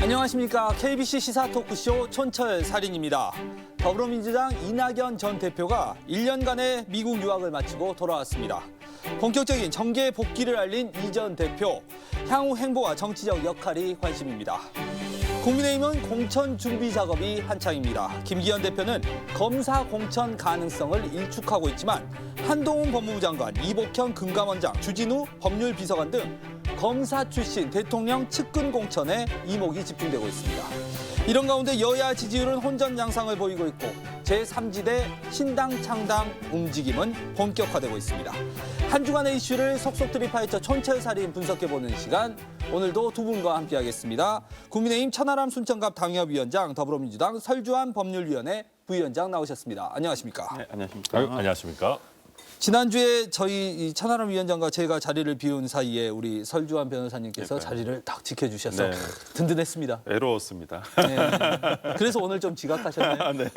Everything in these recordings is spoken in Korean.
안녕하십니까. KBC 시사 토크쇼 촌철살인입니다. 더불어민주당 이낙연 전 대표가 1년간의 미국 유학을 마치고 돌아왔습니다. 본격적인 정계 복귀를 알린 이 전 대표, 향후 행보와 정치적 역할이 관심입니다. 국민의힘은 공천 준비 작업이 한창입니다. 김기현 대표는 검사 공천 가능성을 일축하고 있지만 한동훈 법무부 장관, 이복현 금감원장, 주진우 법률비서관 등 검사 출신 대통령 측근 공천에 이목이 집중되고 있습니다. 이런 가운데 여야 지지율은 혼전양상을 보이고 있고 제3지대 신당 창당 움직임은 본격화되고 있습니다. 한 주간의 이슈를 속속들이 파헤쳐 촌철살인 분석해보는 시간, 오늘도 두 분과 함께하겠습니다. 국민의힘 천하람 순천갑 당협위원장, 더불어민주당 설주환 법률위원회 부위원장 나오셨습니다. 안녕하십니까? 네, 안녕하십니까? 안녕하십니까? 지난주에 저희 천하람 위원장과 제가 자리를 비운 사이에 우리 설주환 변호사님께서 자리를 딱 지켜주셔서 네. 든든했습니다. 애로웠습니다. 네. 그래서 오늘 좀 지각하셨나요? 네.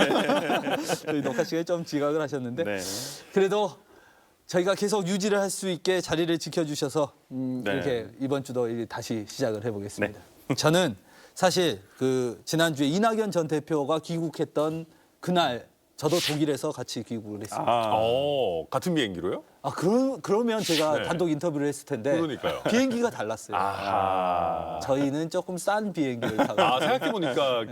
저희 녹화 시간에 좀 지각을 하셨는데 네. 그래도 저희가 계속 유지를 할 수 있게 자리를 지켜주셔서 네. 이렇게 이번 주도 다시 시작을 해보겠습니다. 저는 사실 그 지난주에 이낙연 전 대표가 귀국했던 그날 저도 독일에서 같이 귀국을 했습니다. 같은 비행기로요? 그러면 제가 네. 단독 인터뷰를 했을 텐데 그러니까요. 비행기가 달랐어요. 저희는 조금 싼 비행기를 타고 생각해보니까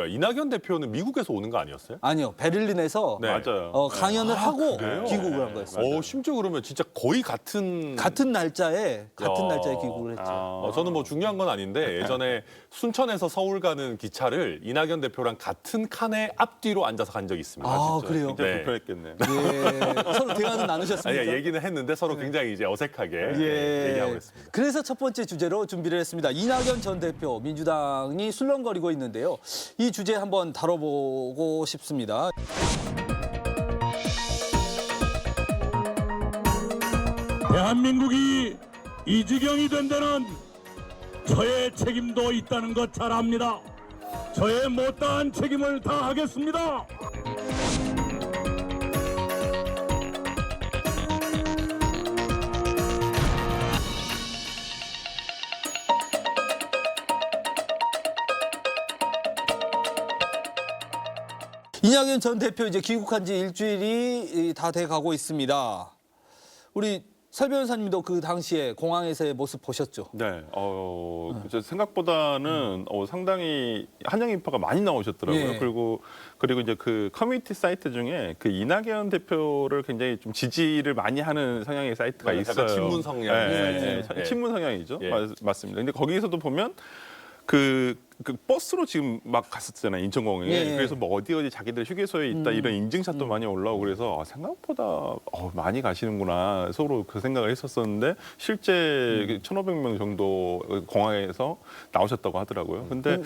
이낙연 대표는 미국에서 오는 거 아니었어요? 아니요, 베를린에서 네. 맞아요. 강연을 하고 그래요? 귀국을 한 거였어요. 심지어 그러면 진짜 거의 같은 날짜에 귀국을 했죠. 저는 뭐 중요한 건 아닌데 예전에 순천에서 서울 가는 기차를 이낙연 대표랑 같은 칸에 앞뒤로 앉아서 간 적이 있습니다. 그래요? 굉장히 네. 불편했겠네요. 예, 서로 대화는 나누셨습니까? 얘기는 했는데 서로 굉장히 이제 어색하게 예. 얘기하고 있습니다. 그래서 첫 번째 주제로 준비를 했습니다. 이낙연 전 대표, 민주당이 술렁거리고 있는데요. 이 주제 한번 다뤄보고 싶습니다. 대한민국이 이 지경이 된 데는 저의 책임도 있다는 것 잘 압니다. 저의 못다한 책임을 다하겠습니다. 이낙연 전 대표 이제 귀국한 지 일주일이 다 돼가고 있습니다. 우리 설 변호사님도 그 당시에 공항에서의 모습 보셨죠? 네. 생각보다는 상당히 환영 인파가 많이 나오셨더라고요. 예. 그리고 이제 그 커뮤니티 사이트 중에 그 이낙연 대표를 굉장히 좀 지지를 많이 하는 성향의 사이트가 있어요. 약간 친문 성향. 친문 성향이죠. 예. 맞습니다. 근데 거기에서도 보면 그 버스로 지금 막 갔었잖아요, 인천공항에. 예. 그래서 뭐 어디 자기들 휴게소에 있다 이런 인증샷도 많이 올라오고 그래서 생각보다 많이 가시는구나 서로 그 생각을 했었었는데 실제 1,500명 정도 공항에서 나오셨다고 하더라고요. 근데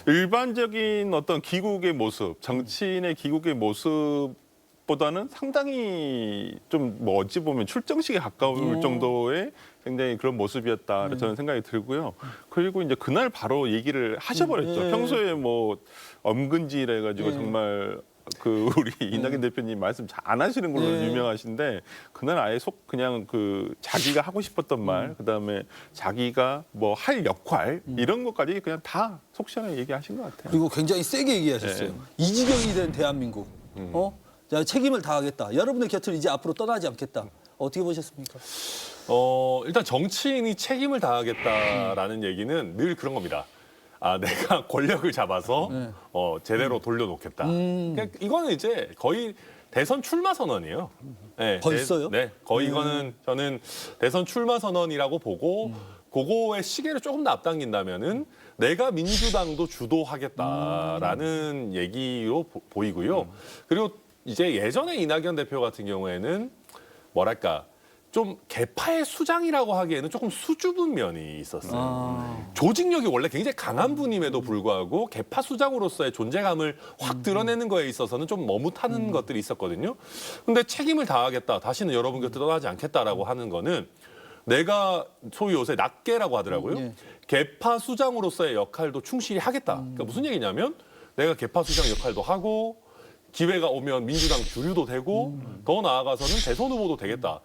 일반적인 어떤 귀국의 모습, 정치인의 귀국의 모습 보다는 상당히 좀 뭐 어찌 보면 출정식에 가까울 정도의 굉장히 그런 모습이었다 저는 생각이 들고요. 그리고 이제 그날 바로 얘기를 하셔버렸죠. 예. 평소에 뭐 엄근지를 해가지고 정말 그 우리 이낙연 대표님 말씀 잘 안 하시는 걸로 유명하신데 그날 아예 그냥 그 자기가 하고 싶었던 말, 그다음에 자기가 뭐 할 역할 이런 것까지 그냥 다 속 시원하게 얘기하신 것 같아요. 그리고 굉장히 세게 얘기하셨어요. 이 지경이 된 대한민국, 자, 책임을 다하겠다. 여러분의 곁을 이제 앞으로 떠나지 않겠다. 어떻게 보셨습니까? 일단 정치인이 책임을 다하겠다라는 얘기는 늘 그런 겁니다. 내가 권력을 잡아서 제대로 돌려놓겠다. 그러니까 이거는 이제 거의 대선 출마 선언이에요. 네, 벌써요? 네, 거의 이거는 저는 대선 출마 선언이라고 보고 그거의 시계를 조금 더 앞당긴다면은 내가 민주당도 주도하겠다라는 얘기로 보이고요. 그리고 이제 예전에 이낙연 대표 같은 경우에는 뭐랄까 좀 개파의 수장이라고 하기에는 조금 수줍은 면이 있었어요. 조직력이 원래 굉장히 강한 분임에도 불구하고 개파 수장으로서의 존재감을 확 드러내는 거에 있어서는 좀 머뭇하는 것들이 있었거든요. 근데 책임을 다하겠다, 다시는 여러분 곁에 떠나지 않겠다라고 하는 거는 내가 소위 요새 낱개라고 하더라고요. 개파 수장으로서의 역할도 충실히 하겠다. 그러니까 무슨 얘기냐면 내가 개파 수장 역할도 하고 기회가 오면 민주당 주류도 되고 더 나아가서는 대선 후보도 되겠다.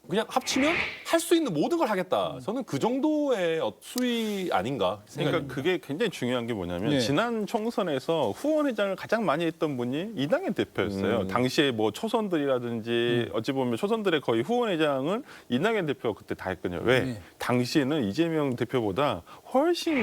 그냥 합치면 할 수 있는 모든 걸 하겠다. 저는 그 정도의 수위 아닌가 생각합니다. 그러니까 그게 굉장히 중요한 게 뭐냐면 네. 지난 총선에서 후원회장을 가장 많이 했던 분이 이낙연 대표였어요. 당시에 뭐 초선들이라든지 어찌 보면 초선들의 거의 후원회장을 이낙연 대표가 그때 다 했거든요. 왜? 네. 당시에는 이재명 대표보다 훨씬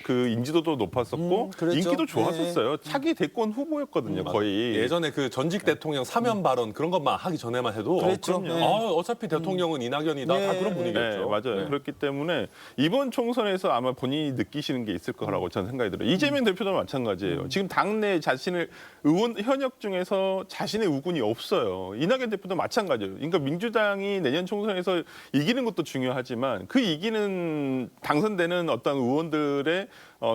그 인지도도 높았었고 그랬죠. 인기도 좋았었어요. 차기 대권 후보였거든요, 거의. 예전에 그 전직 대통령 사면 발언 그런 것만 하기 전에만 해도 그랬죠. 그럼요. 네. 어차피 대통령은 이낙연이다. 네. 다 그런 분위기였죠. 네, 맞아요. 네. 그렇기 때문에 이번 총선에서 아마 본인이 느끼시는 게 있을 거라고 저는 생각이 들어요. 이재명 대표도 마찬가지예요. 지금 당내 자신을 의원 현역 중에서 자신의 우군이 없어요. 이낙연 대표도 마찬가지예요. 그러니까 민주당이 내년 총선에서 이기는 것도 중요하지만 그 이기는 당선되는 어떤 의원들의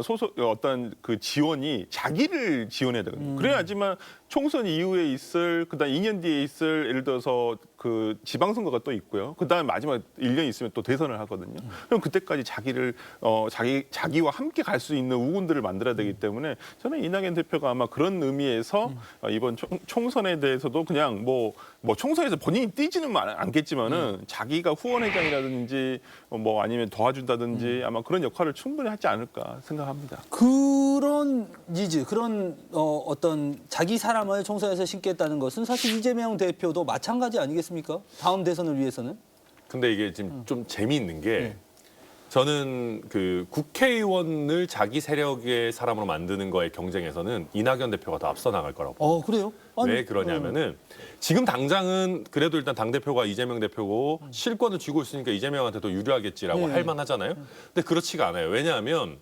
소속 어떤 그 지원이 자기를 지원해야 되거든요. 그래야지만 총선 이후에 있을 그다음 2년 뒤에 있을 예를 들어서 그 지방선거가 또 있고요. 그다음에 마지막 1년 있으면 또 대선을 하거든요. 그럼 그때까지 자기를 자기와 함께 갈 수 있는 우군들을 만들어야 되기 때문에 저는 이낙연 대표가 아마 그런 의미에서 이번 총선에 대해서도 그냥 뭐 총선에서 본인이 뛰지는 않겠지만은 자기가 후원회장이라든지 뭐 아니면 도와준다든지 아마 그런 역할을 충분히 하지 않을까 생각합니다. 그런 니즈, 그런 어떤 자기 사람을 총선에서 신겠다는 것은 사실 이재명 대표도 마찬가지 아니겠습니까? 다음 대선을 위해서는. 근데 이게 지금 좀 재미있는 게 저는 그 국회의원을 자기 세력의 사람으로 만드는 거의 경쟁에서는 이낙연 대표가 더 앞서 나갈 거라고 봅니다. 그래요? 아니, 왜 그러냐면은 지금 당장은 그래도 일단 당대표가 이재명 대표고 실권을 쥐고 있으니까 이재명한테 더 유리하겠지라고 네. 할 만하잖아요. 근데 그렇지가 않아요. 왜냐하면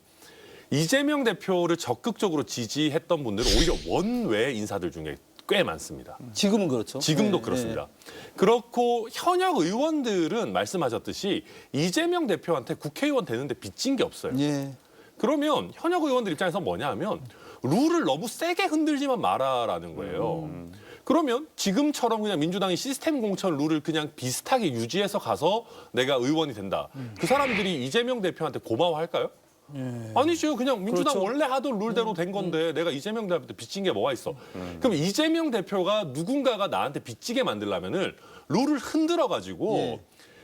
이재명 대표를 적극적으로 지지했던 분들은 오히려 원외 인사들 중에 꽤 많습니다. 지금은 그렇죠. 지금도 네, 그렇습니다. 그렇고 현역 의원들은 말씀하셨듯이 이재명 대표한테 국회의원 되는데 빚진 게 없어요. 네. 예. 그러면 현역 의원들 입장에서 뭐냐 하면 룰을 너무 세게 흔들지만 마라라는 거예요. 그러면 지금처럼 그냥 민주당이 시스템 공천 룰을 그냥 비슷하게 유지해서 가서 내가 의원이 된다. 그 사람들이 이재명 대표한테 고마워할까요? 아니죠. 그냥 민주당 그렇죠. 원래 하던 룰대로 된 건데 내가 이재명 대표한테 빚진 게 뭐가 있어. 그럼 이재명 대표가 누군가가 나한테 빚지게 만들려면은 룰을 흔들어가지고 예.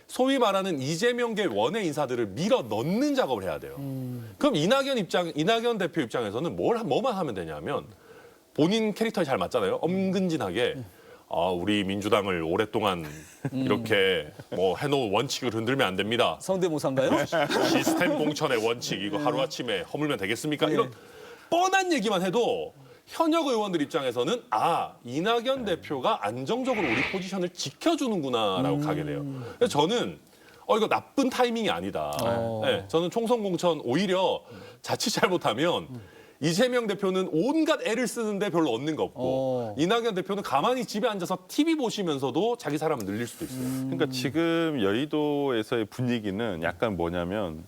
소위 말하는 이재명계 원외 인사들을 밀어 넣는 작업을 해야 돼요. 그럼 이낙연 대표 입장에서는 뭐만 하면 되냐면 본인 캐릭터에 잘 맞잖아요. 엄근진하게 우리 민주당을 오랫동안 이렇게 뭐 해놓은 원칙을 흔들면 안 됩니다. 성대모사인가요? 시스템 공천의 원칙 이거 하루아침에 허물면 되겠습니까? 네. 이런 뻔한 얘기만 해도 현역 의원들 입장에서는 이낙연 대표가 안정적으로 우리 포지션을 지켜주는구나라고 가게 돼요. 그래서 저는 이거 나쁜 타이밍이 아니다. 네, 저는 총선 공천 오히려 자칫 잘못하면 이재명 대표는 온갖 애를 쓰는데 별로 얻는 거 없고 이낙연 대표는 가만히 집에 앉아서 TV 보시면서도 자기 사람을 늘릴 수도 있어요. 그러니까 지금 여의도에서의 분위기는 약간 뭐냐면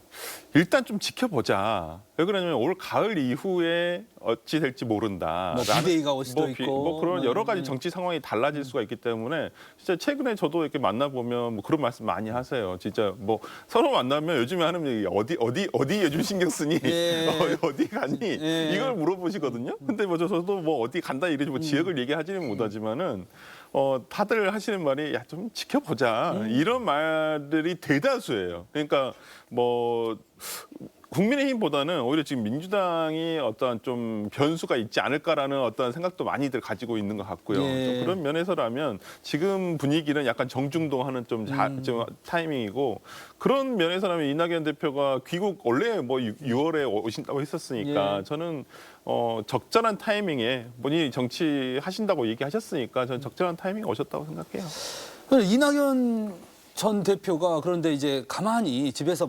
일단 좀 지켜보자. 왜 그러냐면 올 가을 이후에 어찌 될지 모른다. 뭐 비대위가 올 수도 있고. 뭐 그런 여러 가지 정치 상황이 달라질 수가 있기 때문에 진짜 최근에 저도 이렇게 만나보면 뭐 그런 말씀 많이 하세요. 진짜 뭐 서로 만나면 요즘에 하는 얘기 어디 요즘 신경 쓰니? 예. 어디 가니? 예. 이걸 물어보시거든요. 근데 뭐 저도 뭐 어디 간다 이러지 뭐 지역을 얘기하지는 못하지만은 다들 하시는 말이 야 좀 지켜보자 이런 말들이 대다수예요. 그러니까 뭐 국민의힘보다는 오히려 지금 민주당이 어떤 좀 변수가 있지 않을까라는 어떤 생각도 많이들 가지고 있는 것 같고요. 예. 좀 그런 면에서라면 지금 분위기는 약간 정중동하는 좀 타이밍이고 그런 면에서라면 이낙연 대표가 귀국 원래 뭐 6월에 오신다고 했었으니까 예. 저는 적절한 타이밍에 본인이 정치하신다고 얘기하셨으니까 저는 적절한 타이밍에 오셨다고 생각해요. 이낙연 전 대표가 그런데 이제 가만히 집에서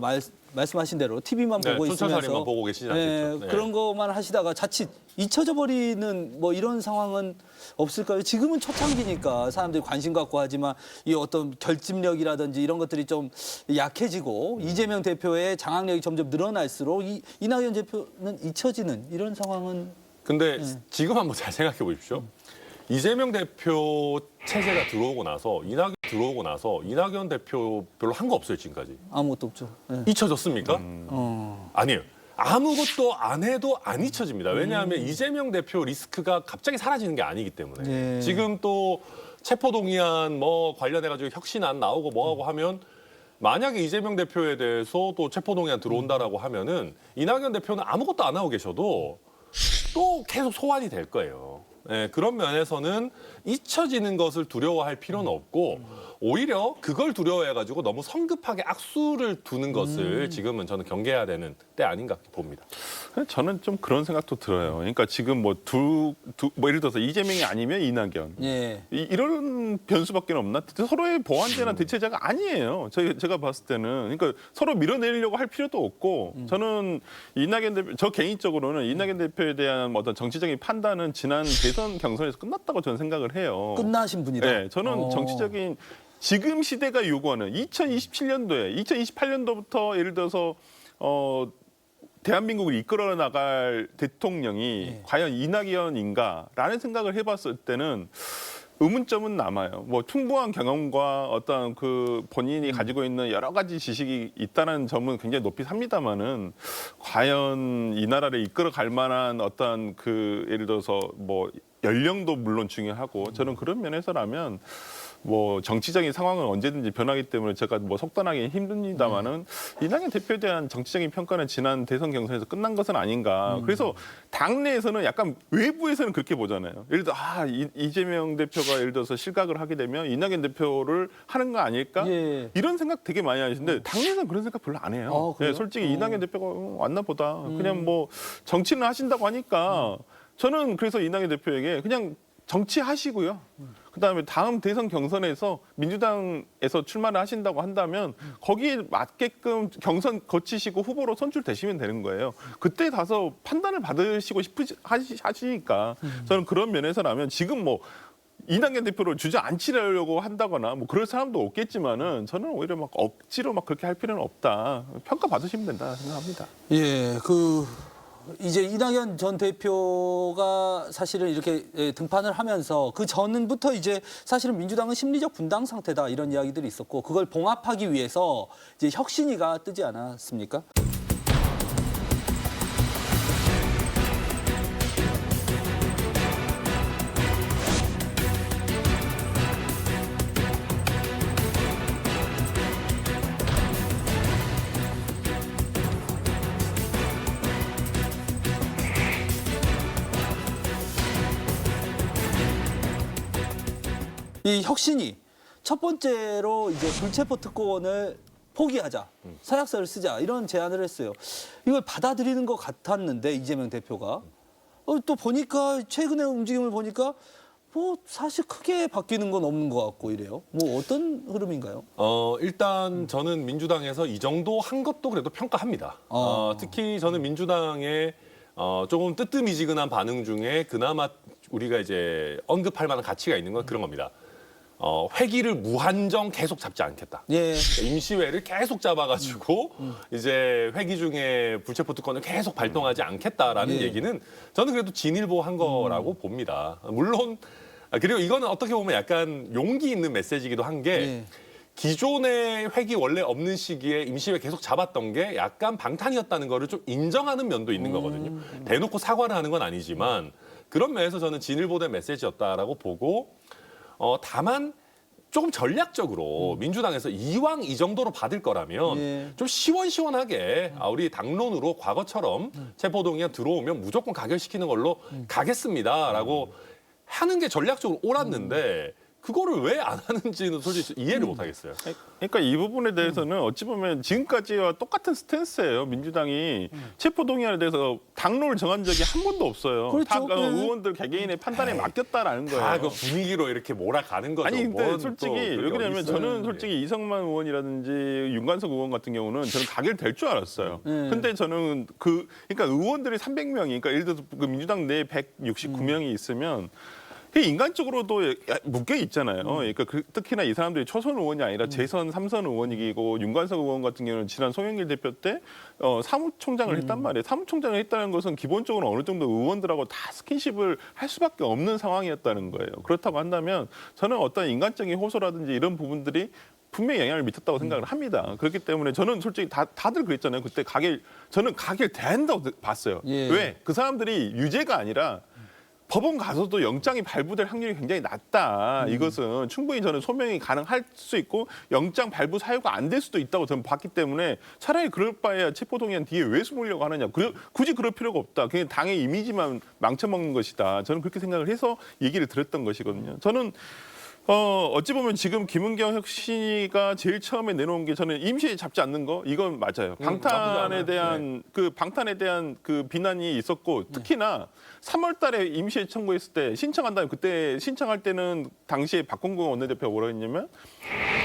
말씀하신 대로 TV만 네, 보고 촌철살인만 있으면서 보고 계시지 않겠죠. 네. 그런 것만 하시다가 자칫 잊혀져 버리는 뭐 이런 상황은 없을까요? 지금은 초창기니까 사람들이 관심 갖고 하지만 이 어떤 결집력이라든지 이런 것들이 좀 약해지고 이재명 대표의 장악력이 점점 늘어날수록 이낙연 대표는 잊혀지는 이런 상황은 근데 지금 한번 잘 생각해 보십시오. 이재명 대표 체제가 들어오고 나서 이낙연 대표 별로 한 거 없어요 지금까지. 아무것도 없죠. 예. 잊혀졌습니까? 아니에요. 아무것도 안 해도 안 잊혀집니다. 왜냐하면 이재명 대표 리스크가 갑자기 사라지는 게 아니기 때문에. 네. 지금 또 체포동의안 뭐 관련해가지고 혁신안 나오고 뭐하고 하면 만약에 이재명 대표에 대해서 또 체포동의안 들어온다라고 하면은 이낙연 대표는 아무것도 안 하고 계셔도 또 계속 소환이 될 거예요. 예, 그런 면에서는 잊혀지는 것을 두려워할 필요는 없고 오히려 그걸 두려워해가지고 너무 성급하게 악수를 두는 것을 지금은 저는 경계해야 되는 때 아닌가 봅니다. 저는 좀 그런 생각도 들어요. 그러니까 지금 뭐 예를 들어서 이재명이 아니면 이낙연. 예. 이런 변수밖에 없나? 서로의 보완제나 대체제가 아니에요. 제가 봤을 때는. 그러니까 서로 밀어내려고 할 필요도 없고 저는 이낙연 대표, 저 개인적으로는 이낙연 대표에 대한 어떤 정치적인 판단은 지난 대선 경선에서 끝났다고 저는 생각을 해요. 끝나신 분이다. 네, 저는 정치적인 지금 시대가 요구하는 2027년도에 2028년도부터 예를 들어서 대한민국을 이끌어 나갈 대통령이 과연 이낙연인가라는 생각을 해봤을 때는 의문점은 남아요. 뭐 충분한 경험과 어떤 그 본인이 가지고 있는 여러 가지 지식이 있다는 점은 굉장히 높이 삽니다만은 과연 이 나라를 이끌어 갈 만한 어떤 그 예를 들어서 뭐 연령도 물론 중요하고 저는 그런 면에서라면 뭐 정치적인 상황은 언제든지 변하기 때문에 제가 뭐 속단하기 힘듭니다만은 이낙연 대표에 대한 정치적인 평가는 지난 대선 경선에서 끝난 것은 아닌가. 그래서 당내에서는 약간 외부에서는 그렇게 보잖아요. 예를 들어 이재명 대표가 예를 들어서 실각을 하게 되면 이낙연 대표를 하는 거 아닐까? 예. 이런 생각 되게 많이 하시는데 당내에서는 그런 생각 별로 안 해요. 그래요? 네, 솔직히 이낙연 대표가 왔나 보다. 그냥 뭐 정치는 하신다고 하니까 저는 그래서 이낙연 대표에게 그냥 정치하시고요. 그다음에 다음 대선 경선에서 민주당에서 출마를 하신다고 한다면 거기에 맞게끔 경선 거치시고 후보로 선출되시면 되는 거예요. 그때 가서 판단을 받으시고 하시니까 저는 그런 면에서라면 지금 뭐 이낙연 대표를 주저앉히려고 한다거나 뭐 그럴 사람도 없겠지만은 저는 오히려 막 억지로 막 그렇게 할 필요는 없다. 평가 받으시면 된다 생각합니다. 예, 이제 이낙연 전 대표가 사실은 이렇게 등판을 하면서 그 전부터 이제 사실은 민주당은 심리적 분당 상태다 이런 이야기들이 있었고 그걸 봉합하기 위해서 이제 혁신위가 뜨지 않았습니까? 이 혁신이 첫 번째로 이제 불체포 특권을 포기하자, 서약서를 쓰자 이런 제안을 했어요. 이걸 받아들이는 것 같았는데 이재명 대표가 또 보니까 최근의 움직임을 보니까 뭐 사실 크게 바뀌는 건 없는 것 같고 이래요. 뭐 어떤 흐름인가요? 일단 저는 민주당에서 이 정도 한 것도 그래도 평가합니다. 특히 저는 민주당의 조금 뜨뜻미지근한 반응 중에 그나마 우리가 이제 언급할 만한 가치가 있는 건 그런 겁니다. 회기를 무한정 계속 잡지 않겠다. 예. 임시회를 계속 잡아가지고 이제 회기 중에 불체포 특권을 계속 발동하지 않겠다라는 예. 얘기는 저는 그래도 진일보한 거라고 봅니다. 물론 그리고 이거는 어떻게 보면 약간 용기 있는 메시지이기도 한 게 예. 기존의 회기 원래 없는 시기에 임시회 계속 잡았던 게 약간 방탄이었다는 거를 좀 인정하는 면도 있는 거거든요. 대놓고 사과를 하는 건 아니지만 그런 면에서 저는 진일보된 메시지였다라고 보고 다만 조금 전략적으로 민주당에서 이왕 이 정도로 받을 거라면 예. 좀 시원시원하게 우리 당론으로 과거처럼 체포동의안 들어오면 무조건 가결시키는 걸로 가겠습니다라고 하는 게 전략적으로 옳았는데 그거를 왜 안 하는지는 솔직히 이해를 못 하겠어요. 그러니까 이 부분에 대해서는 어찌 보면 지금까지와 똑같은 스탠스예요. 민주당이 체포동의안에 대해서 당론을 정한 적이 한 번도 없어요. 그렇죠. 다 네. 의원들 개개인의 판단에 맡겼다라는 거예요. 다 그 분위기로 이렇게 몰아가는 거죠. 아니 근데 뭔 솔직히 또 왜 그게 그러냐면 어디 있어요. 저는 솔직히 이성만 의원이라든지 윤관석 의원 같은 경우는 저는 가결될 줄 알았어요. 근데 저는 그러니까 의원들이 300명이 그러니까 예를 들어서 그 민주당 내에 169명이 있으면 인간적으로도 묶여 있잖아요. 그러니까 특히나 이 사람들이 초선 의원이 아니라 재선 3선 의원이고 윤관석 의원 같은 경우는 지난 송영길 대표 때 사무총장을 했단 말이에요. 사무총장을 했다는 것은 기본적으로 어느 정도 의원들하고 다 스킨십을 할 수밖에 없는 상황이었다는 거예요. 그렇다고 한다면 저는 어떤 인간적인 호소라든지 이런 부분들이 분명히 영향을 미쳤다고 생각을 합니다. 그렇기 때문에 저는 솔직히 다들 그랬잖아요. 그때 저는 가결된다고 봤어요. 예. 왜? 그 사람들이 유죄가 아니라 법원 가서도 영장이 발부될 확률이 굉장히 낮다. 이것은 충분히 저는 소명이 가능할 수 있고 영장 발부 사유가 안 될 수도 있다고 저는 봤기 때문에 차라리 그럴 바에야 체포동의안 뒤에 왜 숨으려고 하느냐. 굳이 그럴 필요가 없다. 그냥 당의 이미지만 망쳐먹는 것이다. 저는 그렇게 생각을 해서 얘기를 드렸던 것이거든요. 저는 어찌 보면 지금 김은경 혁신이가 제일 처음에 내놓은 게 저는 임시에 잡지 않는 거 이건 맞아요. 방탄에 대한 그 비난이 있었고 특히나 3월 달에 임시에 청구했을 때 신청한다면 그때 신청할 때는 당시에 박홍근 원내대표가 뭐라 했냐면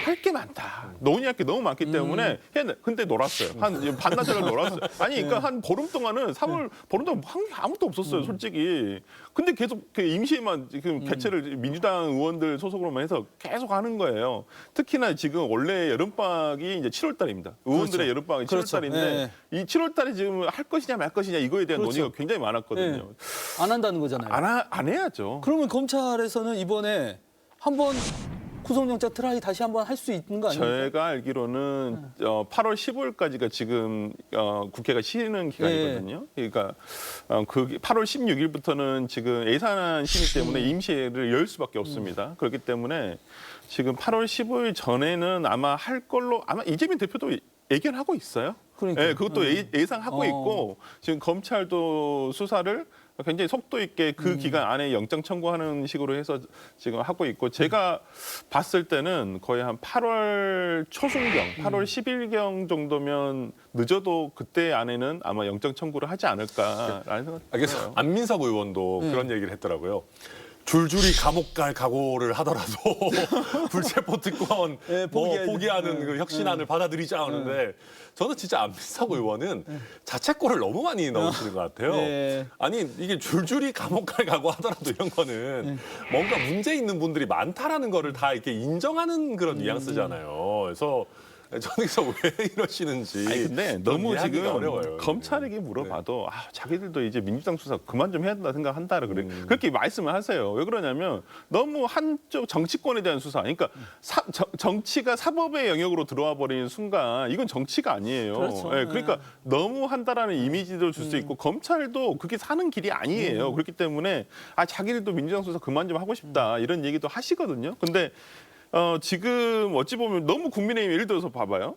할 게 많다. 논의할 게 너무 많기 때문에 근데 놀았어요. 한 반나절을 놀았어요. 아니 그러니까 한 보름 동안은 3월 보름 동안 아무것도 없었어요. 솔직히. 근데 계속 그 임시에만 지금 개최를 민주당 의원들 소속으로만 해서 계속 하는 거예요. 특히나 지금 원래 여름방학이 이제 7월 달입니다. 의원들의 그렇죠. 여름방학이 7월 그렇죠. 달인데 이 7월 달에 지금 할 것이냐 말 것이냐 이거에 대한 그렇죠. 논의가 굉장히 많았거든요. 네. 안 한다는 거잖아요. 안 해야죠. 그러면 검찰에서는 이번에 한번 구속영장 트라이 다시 한번 할 수 있는 거 아닙니까? 제가 알기로는 8월 15일까지가 지금 국회가 쉬는 기간이거든요. 그러니까 그 8월 16일부터는 지금 예산안 심의 때문에 임시회를 열 수밖에 없습니다. 그렇기 때문에 지금 8월 15일 전에는 아마 할 걸로 아마 이재명 대표도 예견하고 있어요. 그러니까요. 네, 그것도 예상하고 있고 지금 검찰도 수사를 굉장히 속도 있게 그 기간 안에 영장 청구하는 식으로 해서 지금 하고 있고 제가 봤을 때는 거의 한 8월 초순경, 8월 10일경 정도면 늦어도 그때 안에는 아마 영장 청구를 하지 않을까라는 생각이 그래서 들어요. 안민석 의원도 그런 얘기를 했더라고요. 줄줄이 감옥 갈 각오를 하더라도 불체포 특권 포기하는 그 혁신안을 받아들이자 하는데 저는 진짜 안민석 의원은 자책골을 너무 많이 넣으시는 것 같아요. 네. 아니 이게 줄줄이 감옥 갈 각오 하더라도 이런 거는 뭔가 문제 있는 분들이 많다라는 거를 다 이렇게 인정하는 그런 뉘앙스잖아요. 그래서 저는 그래서 왜 이러시는지. 아니 근데 너무 이해하기가 지금 어려워요. 검찰에게 물어봐도 자기들도 이제 민주당 수사 그만 좀 해야 된다 생각한다 그래. 그렇게 말씀을 하세요. 왜 그러냐면 너무 한쪽 정치권에 대한 수사. 그러니까 정치가 사법의 영역으로 들어와 버리는 순간 이건 정치가 아니에요. 그렇죠. 예, 그러니까 너무 한다라는 이미지도 줄 수 있고 검찰도 그게 사는 길이 아니에요. 그렇기 때문에 자기들도 민주당 수사 그만 좀 하고 싶다 이런 얘기도 하시거든요. 근데 지금 어찌 보면 너무 국민의힘 예를 들어서 봐봐요.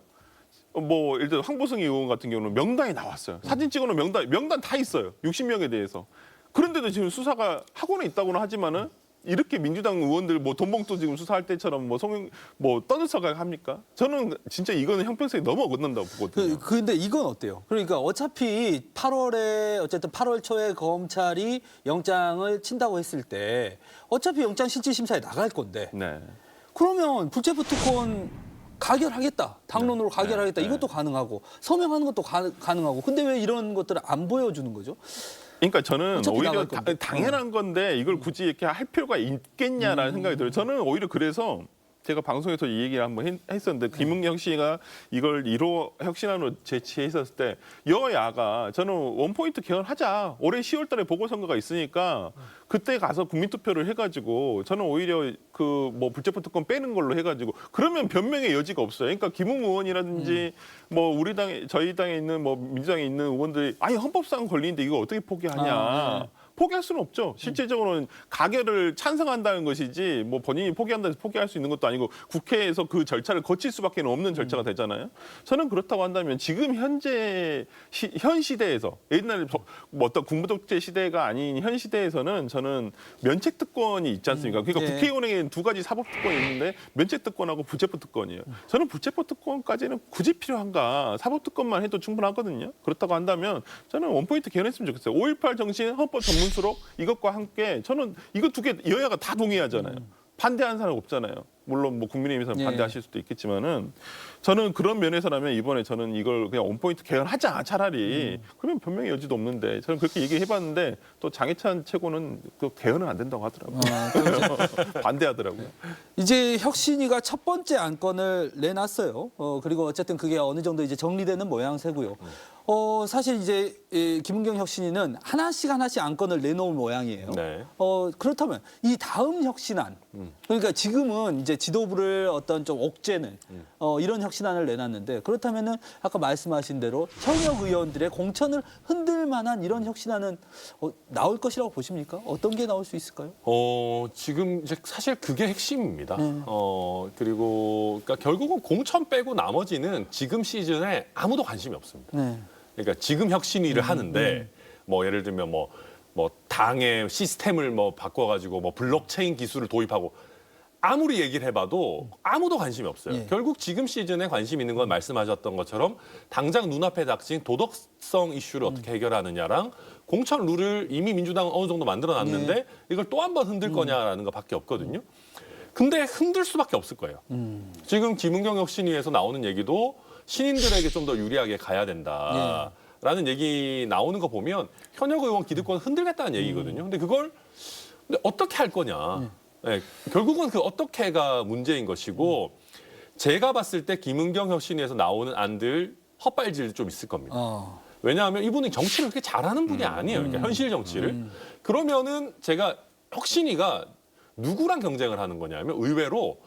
뭐 예를 들어 황보승 의원 같은 경우는 명단이 나왔어요. 사진 찍어놓은 명단 다 있어요. 60명에 대해서. 그런데도 지금 수사가 하고는 있다고는 하지만은 이렇게 민주당 의원들 뭐 돈봉투 지금 수사할 때처럼 뭐 떠들썩하게 합니까? 저는 진짜 이거는 형평성이 너무 어긋난다고 보거든요. 근데 이건 어때요? 그러니까 어차피 8월에 어쨌든 8월 초에 검찰이 영장을 친다고 했을 때 어차피 영장 실질 심사에 나갈 건데 네. 그러면 불체포 특권 가결하겠다. 당론으로 가결하겠다. 네. 이것도 가능하고 서명하는 것도 가능하고. 근데 왜 이런 것들을 안 보여주는 거죠? 그러니까 저는 어차피 오히려 나갈 건데. 당연한 건데 이걸 굳이 이렇게 할 필요가 있겠냐라는 생각이 들어요. 저는 오히려 그래서 제가 방송에서 이 얘기를 한번 했었는데 김은경 씨가 이걸 1호 혁신안으로 제시했었을 때 여야가 저는 원포인트 개헌하자. 올해 10월 달에 보궐선거가 있으니까 그때 가서 국민투표를 해가지고 저는 오히려 그 뭐 불체포 특권 빼는 걸로 해가지고 그러면 변명의 여지가 없어요. 그러니까 김웅 의원이라든지 뭐 우리 당에 저희 당에 있는 뭐 민주당에 있는 의원들이 아니 헌법상 걸리는데 이거 어떻게 포기하냐. 포기할 수는 없죠. 실제적으로는 가결을 찬성한다는 것이지 뭐 본인이 포기한다 해서 포기할 수 있는 것도 아니고 국회에서 그 절차를 거칠 수밖에 없는 절차가 되잖아요. 저는 그렇다고 한다면 지금 현재 현 시대에서 옛날에 뭐 어떤 군부독재 시대가 아닌 현 시대에서는 저는 면책특권이 있지 않습니까? 그러니까 네. 국회의원에게는 두 가지 사법특권이 있는데 면책특권하고 불체포특권이에요. 저는 불체포특권까지는 굳이 필요한가? 사법특권만 해도 충분하거든요. 그렇다고 한다면 저는 원포인트 개헌했으면 좋겠어요. 5.18 정신 헌법 전문수록 이것과 함께 저는 이거 두 개 여야가 다 동의하잖아요. 반대하는 사람 없잖아요. 물론 뭐 국민의힘에서는 예. 반대하실 수도 있겠지만은 저는 그런 면에서라면 이번에 저는 이걸 그냥 원포인트 개헌하자 차라리 그러면 변명의 여지도 없는데 저는 그렇게 얘기해봤는데 또 장해찬 최고는 그 개헌은 안 된다고 하더라고요. 반대하더라고요. 이제 혁신위가 첫 번째 안건을 내놨어요. 그리고 어쨌든 그게 어느 정도 이제 정리되는 모양새고요. 사실 이제 김은경 혁신위는 하나씩 안건을 내놓은 모양이에요. 네. 그렇다면 이 다음 혁신안, 그러니까 지금은 이제 이제 지도부를 어떤 좀 옥죄는 이런 혁신안을 내놨는데 그렇다면은 아까 말씀하신 대로 현역 의원들의 공천을 흔들 만한 이런 혁신안은 나올 것이라고 보십니까? 어떤 게 나올 수 있을까요? 지금 이제 사실 그게 핵심입니다. 그리고 그러니까 결국은 공천 빼고 나머지는 지금 시즌에 아무도 관심이 없습니다. 네. 그러니까 지금 혁신위를 하는데 뭐 예를 들면 뭐 당의 시스템을 뭐 바꿔가지고 뭐 블록체인 기술을 도입하고 아무리 얘기를 해봐도 아무도 관심이 없어요. 예. 결국 지금 시즌에 관심 있는 건 말씀하셨던 것처럼 당장 눈앞에 닥친 도덕성 이슈를 어떻게 해결하느냐랑 공천 룰을 이미 민주당은 어느 정도 만들어놨는데 이걸 또 한 번 흔들 거냐라는 것밖에 없거든요. 근데 흔들 수밖에 없을 거예요. 지금 김은경 혁신위에서 나오는 얘기도 신인들에게 좀 더 유리하게 가야 된다라는 얘기 나오는 거 보면 현역 의원 기득권 흔들겠다는 얘기거든요. 근데 그걸 어떻게 할 거냐. 네, 결국은 그 어떻게가 문제인 것이고 제가 봤을 때 김은경 혁신위에서 나오는 안들 헛발질 좀 있을 겁니다. 왜냐하면 이분이 정치를 그렇게 잘하는 분이 아니에요. 그러니까 현실 정치를. 그러면은 제가 혁신위가 누구랑 경쟁을 하는 거냐면 의외로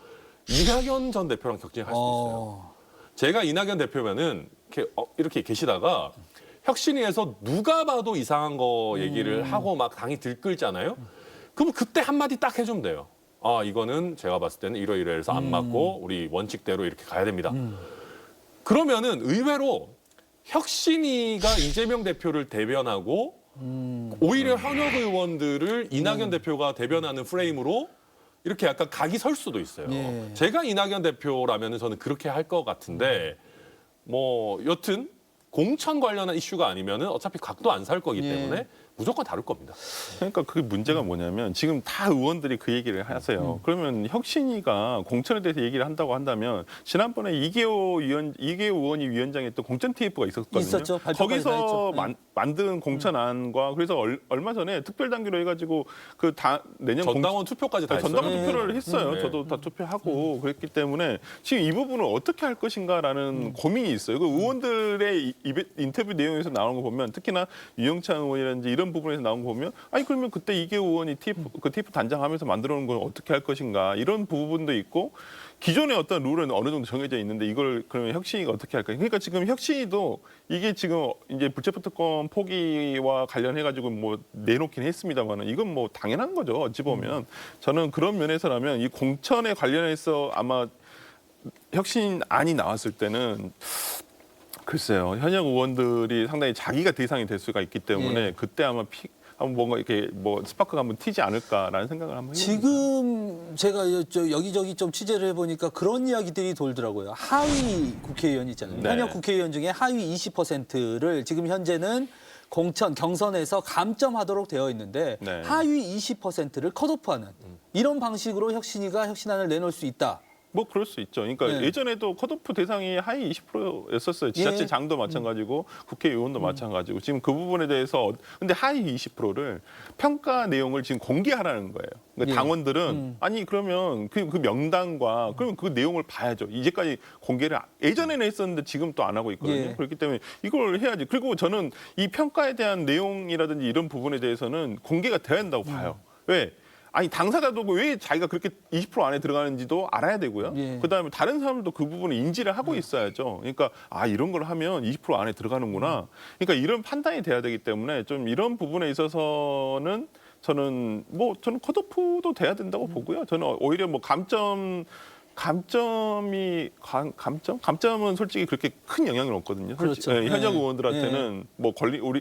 이낙연 전 대표랑 경쟁할 수 있어요. 제가 이낙연 대표면은 이렇게 계시다가 혁신위에서 누가 봐도 이상한 거 얘기를 하고 막 당이 들끓잖아요. 그럼 그때 한마디 딱 해주면 돼요. 아, 이거는 제가 봤을 때는 이러이러해서 안 맞고 우리 원칙대로 이렇게 가야 됩니다. 그러면은 의외로 혁신위가 이재명 대표를 대변하고 오히려 현역 의원들을 이낙연 대표가 대변하는 프레임으로 이렇게 약간 각이 설 수도 있어요. 예. 제가 이낙연 대표라면 저는 그렇게 할 것 같은데 뭐 여튼 공천 관련한 이슈가 아니면은 어차피 각도 안 살 거기 때문에 무조건 다룰 겁니다. 그러니까 그 문제가 뭐냐면 지금 다 의원들이 그 얘기를 하세요. 그러면 혁신위가 공천에 대해서 얘기를 한다고 한다면 지난번에 이계호 의원이 위원장했던 공천 TF가 있었거든요. 있었죠. 발표까지 다 거기서 했죠. 만든 공천안과 그래서 얼마 전에 특별단계로 해가지고 그 내년 전당원 투표까지 다 했어요. 전당원 투표를 했어요. 네. 저도 다 투표하고 그랬기 때문에 지금 이 부분을 어떻게 할 것인가라는 고민이 있어요. 그 의원들의 인터뷰 내용에서 나오는 거 보면 특히나 유영찬 의원이라든지 이런 부분에서 나온 거 보면 아니 그러면 그때 이계호 의원이 TF 단장하면서 만들어 놓은 건 어떻게 할 것인가 이런 부분도 있고 기존의 어떤 룰은 어느 정도 정해져 있는데 이걸 그러면 혁신위가 어떻게 할까? 그러니까 지금 혁신위도 이게 지금 이제 불체포 특권 포기와 관련해 가지고 뭐 내놓긴 했습니다만은 이건 뭐 당연한 거죠. 어찌 보면 저는 그런 면에서라면 이 공천에 관련해서 아마 혁신안이 나왔을 때는 글쎄요. 현역 의원들이 상당히 자기가 대상이 될 수가 있기 때문에 그때 아마 한번 뭔가 이렇게 뭐 스파크가 한번 튀지 않을까라는 생각을 한번 해봅니다. 지금 제가 여기저기 좀 취재를 해보니까 그런 이야기들이 돌더라고요. 하위 국회의원 있잖아요. 네. 현역 국회의원 중에 하위 20%를 지금 현재는 공천, 경선에서 감점하도록 되어 있는데 네. 하위 20%를 컷오프하는 이런 방식으로 혁신위가 혁신안을 내놓을 수 있다. 뭐 그럴 수 있죠. 그러니까 네. 예전에도 컷오프 대상이 하위 20%였었어요. 지자체장도 마찬가지고 국회의원도 마찬가지고 지금 그 부분에 대해서 근데 하위 20%를 평가 내용을 지금 공개하라는 거예요. 그러니까 당원들은 아니 그러면 그 명단과 그러면 그 내용을 봐야죠. 이제까지 공개를 예전에는 했었는데 지금 또 안 하고 있거든요. 예. 그렇기 때문에 이걸 해야지. 그리고 저는 이 평가에 대한 내용이라든지 이런 부분에 대해서는 공개가 돼야 한다고 봐요. 왜? 아니 당사자도 왜 자기가 그렇게 20% 안에 들어가는지도 알아야 되고요. 예. 그다음에 다른 사람들도 그 부분을 인지를 하고 있어야죠. 그러니까 아 이런 걸 하면 20% 안에 들어가는구나. 그러니까 이런 판단이 돼야 되기 때문에 좀 이런 부분에 있어서는 저는 컷오프도 돼야 된다고 보고요. 저는 오히려 뭐 감점은 솔직히 그렇게 큰 영향은 없거든요. 그렇죠. 현역 네. 의원들한테는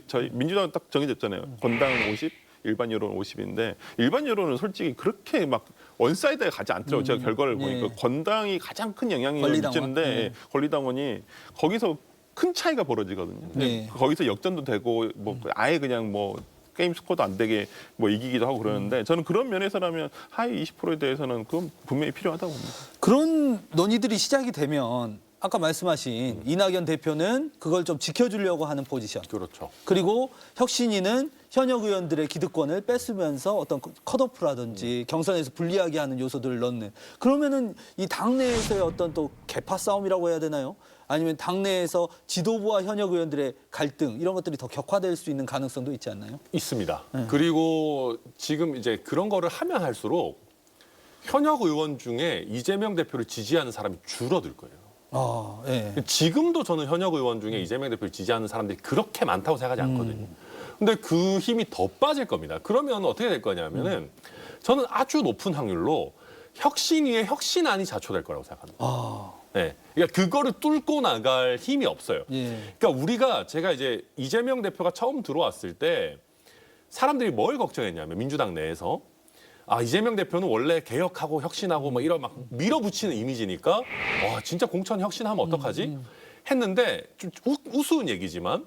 저희 민주당 딱 정해졌잖아요. 건당 50. 일반 여론 50인데 일반 여론은 솔직히 그렇게 막 원사이드에 가지 않더라고요. 제가 결과를 보니까 건당이 가장 큰 영향을 미치는데 권리당원이 거기서 큰 차이가 벌어지거든요. 네. 거기서 역전도 되고 뭐 아예 그냥 뭐 게임 스코어도 안 되게 뭐 이기기도 하고 그러는데 저는 그런 면에서라면 하위 20%에 대해서는 그건 분명히 필요하다고 봅니다. 그런 논의들이 시작이 되면 아까 말씀하신 이낙연 대표는 그걸 좀 지켜주려고 하는 포지션. 그렇죠. 그리고 혁신위는 현역 의원들의 기득권을 뺏으면서 어떤 컷오프라든지 경선에서 불리하게 하는 요소들을 넣는. 그러면은 이 당내에서의 어떤 또 계파 싸움이라고 해야 되나요? 아니면 당내에서 지도부와 현역 의원들의 갈등 이런 것들이 더 격화될 수 있는 가능성도 있지 않나요? 있습니다. 그리고 지금 이제 그런 거를 하면 할수록 현역 의원 중에 이재명 대표를 지지하는 사람이 줄어들 거예요. 예. 지금도 저는 현역 의원 중에 이재명 대표를 지지하는 사람들이 그렇게 많다고 생각하지 않거든요. 근데 그 힘이 더 빠질 겁니다. 그러면 어떻게 될 거냐면은 저는 아주 높은 확률로 혁신 위에 혁신안이 자초될 거라고 생각합니다. 네. 그러니까 그거를 뚫고 나갈 힘이 없어요. 예. 그러니까 제가 이제 이재명 대표가 처음 들어왔을 때 사람들이 뭘 걱정했냐면 민주당 내에서 이재명 대표는 원래 개혁하고 혁신하고 뭐 이런 막 밀어붙이는 이미지니까 와 진짜 공천 혁신하면 어떡하지? 했는데 좀 우스운 얘기지만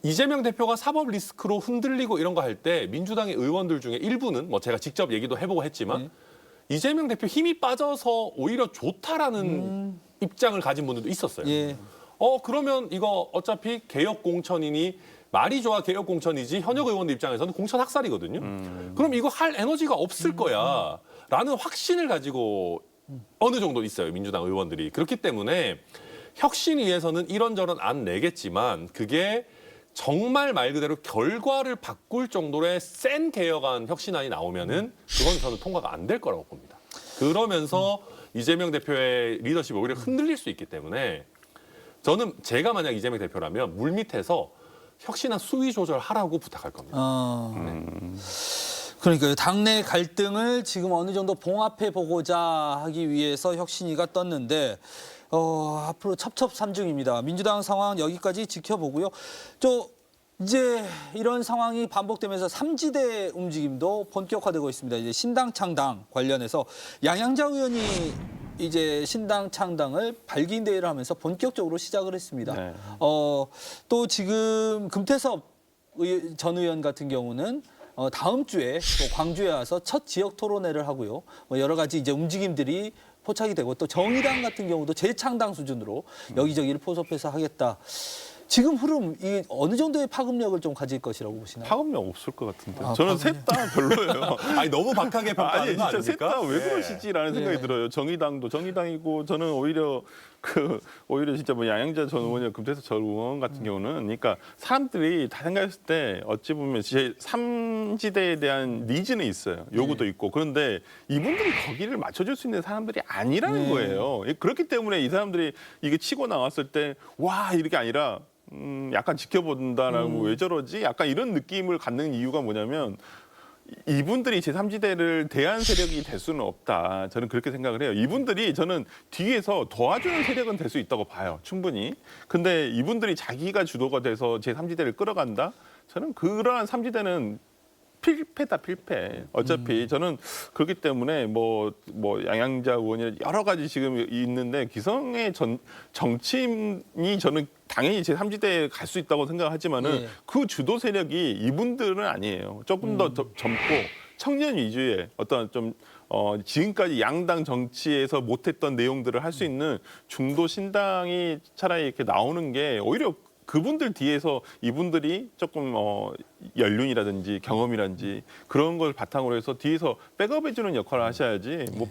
이재명 대표가 사법 리스크로 흔들리고 이런 거 할 때 민주당의 의원들 중에 일부는 뭐 제가 직접 얘기도 해보고 했지만 이재명 대표 힘이 빠져서 오히려 좋다라는 입장을 가진 분들도 있었어요. 예. 그러면 이거 어차피 개혁 공천이니 말이 좋아 개혁 공천이지 현역 의원들 입장에서는 공천 학살이거든요. 그럼 이거 할 에너지가 없을 거야 라는 확신을 가지고 어느 정도 있어요. 민주당 의원들이. 그렇기 때문에 혁신 위해서는 이런저런 안 내겠지만 그게 정말 말 그대로 결과를 바꿀 정도의 센 개혁안 혁신안이 나오면은 그건 저는 통과가 안 될 거라고 봅니다. 그러면서 이재명 대표의 리더십이 오히려 흔들릴 수 있기 때문에 저는 제가 만약 이재명 대표라면 물밑에서 혁신안 수위 조절하라고 부탁할 겁니다. 그러니까요. 당내 갈등을 지금 어느 정도 봉합해 보고자 하기 위해서 혁신위가 떴는데 앞으로 첩첩산중입니다. 민주당 상황 여기까지 지켜보고요. 이제 이런 상황이 반복되면서 삼지대 움직임도 본격화되고 있습니다. 이제 신당 창당 관련해서 양양자 의원이 이제 신당 창당을 발기인 대회를 하면서 본격적으로 시작을 했습니다. 네. 또 지금 금태섭 전 의원 같은 경우는 다음 주에 또 광주에 와서 첫 지역 토론회를 하고요. 뭐 여러 가지 이제 움직임들이 포착이 되고 또 정의당 같은 경우도 재창당 수준으로 여기저기를 포섭해서 하겠다. 지금 흐름 이 어느 정도의 파급력을 좀 가질 것이라고 보시나요? 파급력 없을 것 같은데. 저는 셋 다 별로예요. 아니 너무 박하게 평가하는 거 진짜 셋 아닙니까? 다 왜 그러시지라는 생각이 네. 들어요. 정의당도 정의당이고 저는 오히려 진짜 뭐 양양자 전 의원이나 금태섭 전 의원 같은 경우는 그러니까 사람들이 다 생각했을 때 어찌 보면 제 3지대에 대한 니즈는 있어요. 요구도 있고. 그런데 이분들이 거기를 맞춰줄 수 있는 사람들이 아니라는 거예요. 그렇기 때문에 이 사람들이 이게 치고 나왔을 때 와 이렇게 아니라 약간 지켜본다라고 왜 저러지? 약간 이런 느낌을 갖는 이유가 뭐냐면 이분들이 제3지대를 대한 세력이 될 수는 없다. 저는 그렇게 생각을 해요. 이분들이 저는 뒤에서 도와주는 세력은 될 수 있다고 봐요. 충분히. 근데 이분들이 자기가 주도가 돼서 제3지대를 끌어간다? 저는 그러한 3지대는 필패다 필패. 어차피 저는 그렇기 때문에 뭐 양양자 의원이 여러 가지 지금 있는데 기성의 정치인이 저는 당연히 제3지대에 갈 수 있다고 생각하지만은 그 주도 세력이 이분들은 아니에요. 조금 더 젊고 청년 위주의 어떤 좀 지금까지 양당 정치에서 못했던 내용들을 할 수 있는 중도 신당이 차라리 이렇게 나오는 게 오히려 그분들 뒤에서 이분들이 조금 연륜이라든지 경험이라든지 그런 걸 바탕으로 해서 뒤에서 백업해주는 역할을 하셔야지 뭐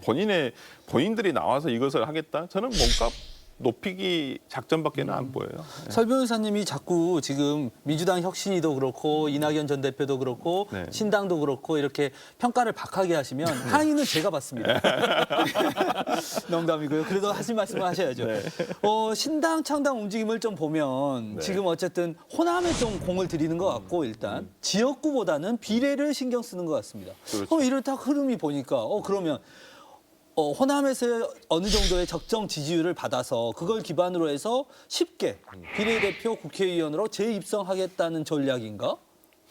본인들이 나와서 이것을 하겠다? 저는 몸값 높이기 작전밖에는 안 보여요. 설 변호사님이 자꾸 지금 민주당 혁신위도 그렇고 이낙연 전 대표도 그렇고 네. 신당도 그렇고 이렇게 평가를 박하게 하시면 항의는 제가 받습니다. 농담이고요. 그래도 하실 말씀을 하셔야죠. 네. 신당 창당 움직임을 좀 보면 지금 어쨌든 호남에 좀 공을 들이는 것 같고 일단 지역구보다는 비례를 신경 쓰는 것 같습니다. 그렇죠. 이런 딱 흐름이 보니까 그러면 호남에서 어느 정도의 적정 지지율을 받아서 그걸 기반으로 해서 쉽게 비례대표 국회의원으로 재입성하겠다는 전략인가?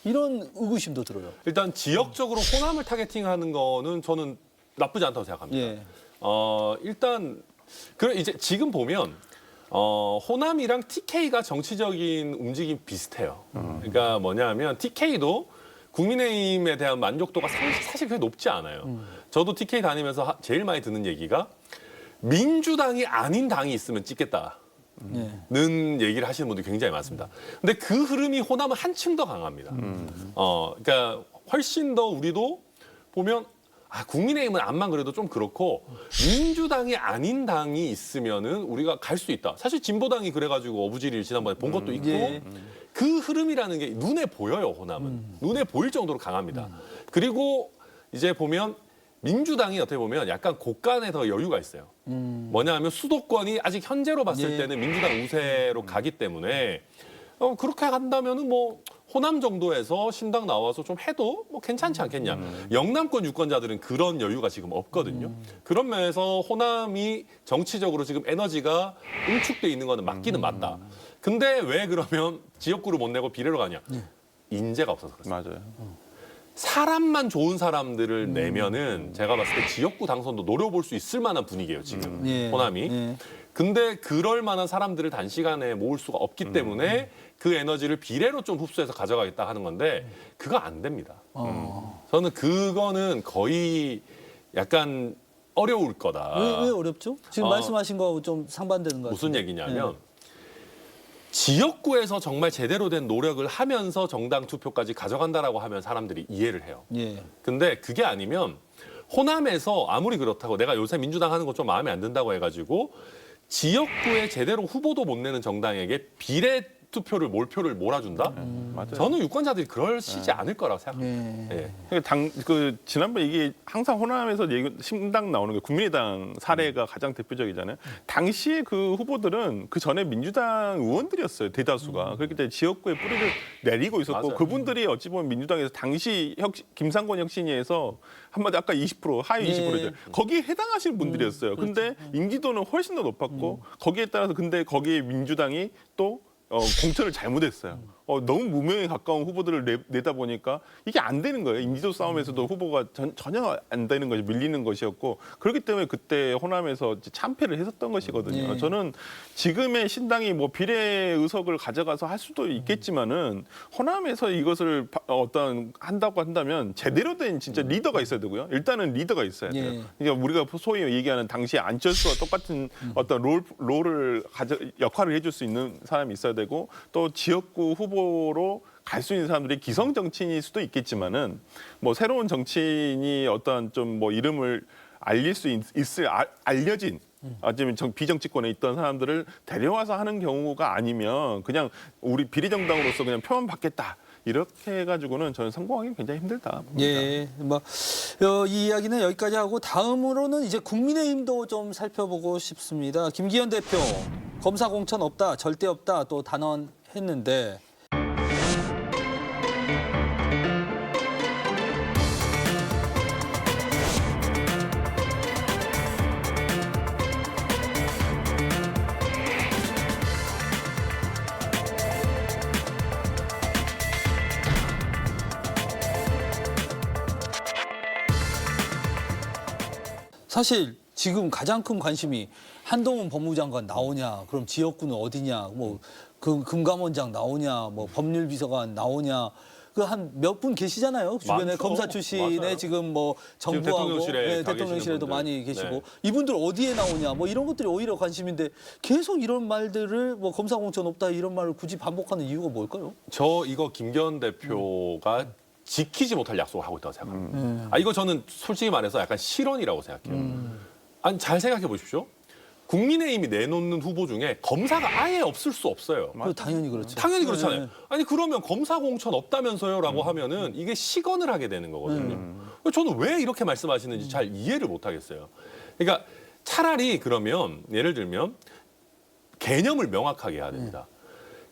이런 의구심도 들어요. 일단 지역적으로 호남을 타겟팅하는 거는 저는 나쁘지 않다고 생각합니다. 예. 일단 이제 지금 보면 호남이랑 TK가 정치적인 움직임 비슷해요. 그러니까 뭐냐면 TK도 국민의힘에 대한 만족도가 사실 그렇게 높지 않아요. 저도 TK 다니면서 제일 많이 듣는 얘기가 민주당이 아닌 당이 있으면 찍겠다는 얘기를 하시는 분들이 굉장히 많습니다. 근데 그 흐름이 호남은 한층 더 강합니다. 그러니까 훨씬 더 우리도 보면 국민의힘은 암만 그래도 좀 그렇고 민주당이 아닌 당이 있으면은 우리가 갈 수 있다. 사실 진보당이 그래가지고 어부지리를 지난번에 본 것도 있고 그 흐름이라는 게 눈에 보여요. 호남은 눈에 보일 정도로 강합니다. 그리고 이제 보면 민주당이 어떻게 보면 약간 곳간에 더 여유가 있어요. 뭐냐 하면 수도권이 아직 현재로 봤을 예. 때는 민주당 우세로 가기 때문에 그렇게 간다면은 뭐 호남 정도에서 신당 나와서 좀 해도 뭐 괜찮지 않겠냐. 영남권 유권자들은 그런 여유가 지금 없거든요. 그런 면에서 호남이 정치적으로 지금 에너지가 응축돼 있는 거는 맞기는 맞다. 근데 왜 그러면 지역구를 못 내고 비례로 가냐? 인재가 없어서 그렇습니다. 맞아요. 사람만 좋은 사람들을 내면은 제가 봤을 때 지역구 당선도 노려볼 수 있을 만한 분위기예요, 지금 예. 호남이. 예. 근데 그럴 만한 사람들을 단시간에 모을 수가 없기 때문에 그 에너지를 비례로 좀 흡수해서 가져가겠다 하는 건데 그거 안 됩니다. 저는 그거는 거의 약간 어려울 거다. 왜 어렵죠? 지금 어. 말씀하신 거하고 좀 상반되는 거 같아요. 무슨 얘기냐면 지역구에서 정말 제대로 된 노력을 하면서 정당 투표까지 가져간다라고 하면 사람들이 이해를 해요. 예. 근데 그게 아니면 호남에서 아무리 그렇다고 내가 요새 민주당 하는 거 좀 마음에 안 든다고 해가지고 지역구에 제대로 후보도 못 내는 정당에게 비례 투표를 몰표를 몰아준다? 맞아요. 저는 유권자들이 그러시지 않을 거라고 생각합니다. 예. 예. 지난번 이게 항상 호남에서 신당 나오는 게 국민의당 사례가 가장 대표적이잖아요. 당시에 그 후보들은 그 전에 민주당 의원들이었어요. 대다수가. 그렇기 때문에 지역구에 뿌리를 내리고 있었고 맞아요. 그분들이 어찌 보면 민주당에서 당시 김상곤 혁신위에서 한마디 아까 20% 하위 20%죠. 예. 거기에 해당하시는 분들이었어요. 근데 인지도는 훨씬 더 높았고 거기에 따라서 근데 거기에 민주당이 또 공천을 잘못했어요. 너무 무명에 가까운 후보들을 내다 보니까 이게 안 되는 거예요. 인지도 싸움에서도 후보가 전혀 안 되는 것이 밀리는 것이었고 그렇기 때문에 그때 호남에서 이제 참패를 했었던 것이거든요. 예. 저는 지금의 신당이 뭐 비례 의석을 가져가서 할 수도 있겠지만은 호남에서 이것을 어떤 한다고 한다면 제대로 된 진짜 리더가 있어야 되고요. 일단은 리더가 있어야 돼요. 예. 그러니까 우리가 소위 얘기하는 당시 안철수와 똑같은 어떤 롤을 역할을 해줄 수 있는 사람이 있어야 되고 또 지역구 후보로 갈 수 있는 사람들이 기성 정치인일 수도 있겠지만은 뭐 새로운 정치인이 어떤 좀 뭐 이름을 알릴 수 있을 알려진 아니면 비정치권에 있던 사람들을 데려와서 하는 경우가 아니면 그냥 우리 비례정당으로서 그냥 표만 받겠다. 이렇게 해가지고는 저는 성공하기 굉장히 힘들다 봅니다. 예, 이 이야기는 여기까지 하고 다음으로는 이제 국민의힘도 좀 살펴보고 싶습니다. 김기현 대표 검사 공천 없다, 절대 없다 또 단언했는데 사실 지금 가장 큰 관심이 한동훈 법무장관 나오냐, 그럼 지역구는 어디냐, 뭐 금감원장 나오냐, 뭐 법률비서관 나오냐, 그 한 몇 분 계시잖아요. 주변에 많죠. 검사 출신의 맞아요. 지금 뭐 지금 정부하고 대통령실에 가 대통령실에도 계시는 많이 분들. 계시고 네. 이분들 어디에 나오냐, 뭐 이런 것들이 오히려 관심인데 계속 이런 말들을 뭐 검사 공천 없다 이런 말을 굳이 반복하는 이유가 뭘까요? 저 이거 김기현 대표가 지키지 못할 약속을 하고 있다고 생각합니다. 이거 저는 솔직히 말해서 약간 실언이라고 생각해요. 아니 잘 생각해 보십시오. 국민의힘이 내놓는 후보 중에 검사가 아예 없을 수 없어요. 그 당연히 그렇죠. 당연히 그렇잖아요. 네. 아니 그러면 검사 공천 없다면서요라고 하면은 이게 시건을 하게 되는 거거든요. 저는 왜 이렇게 말씀하시는지 잘 이해를 못 하겠어요. 그러니까 차라리 그러면 예를 들면 개념을 명확하게 해야 됩니다.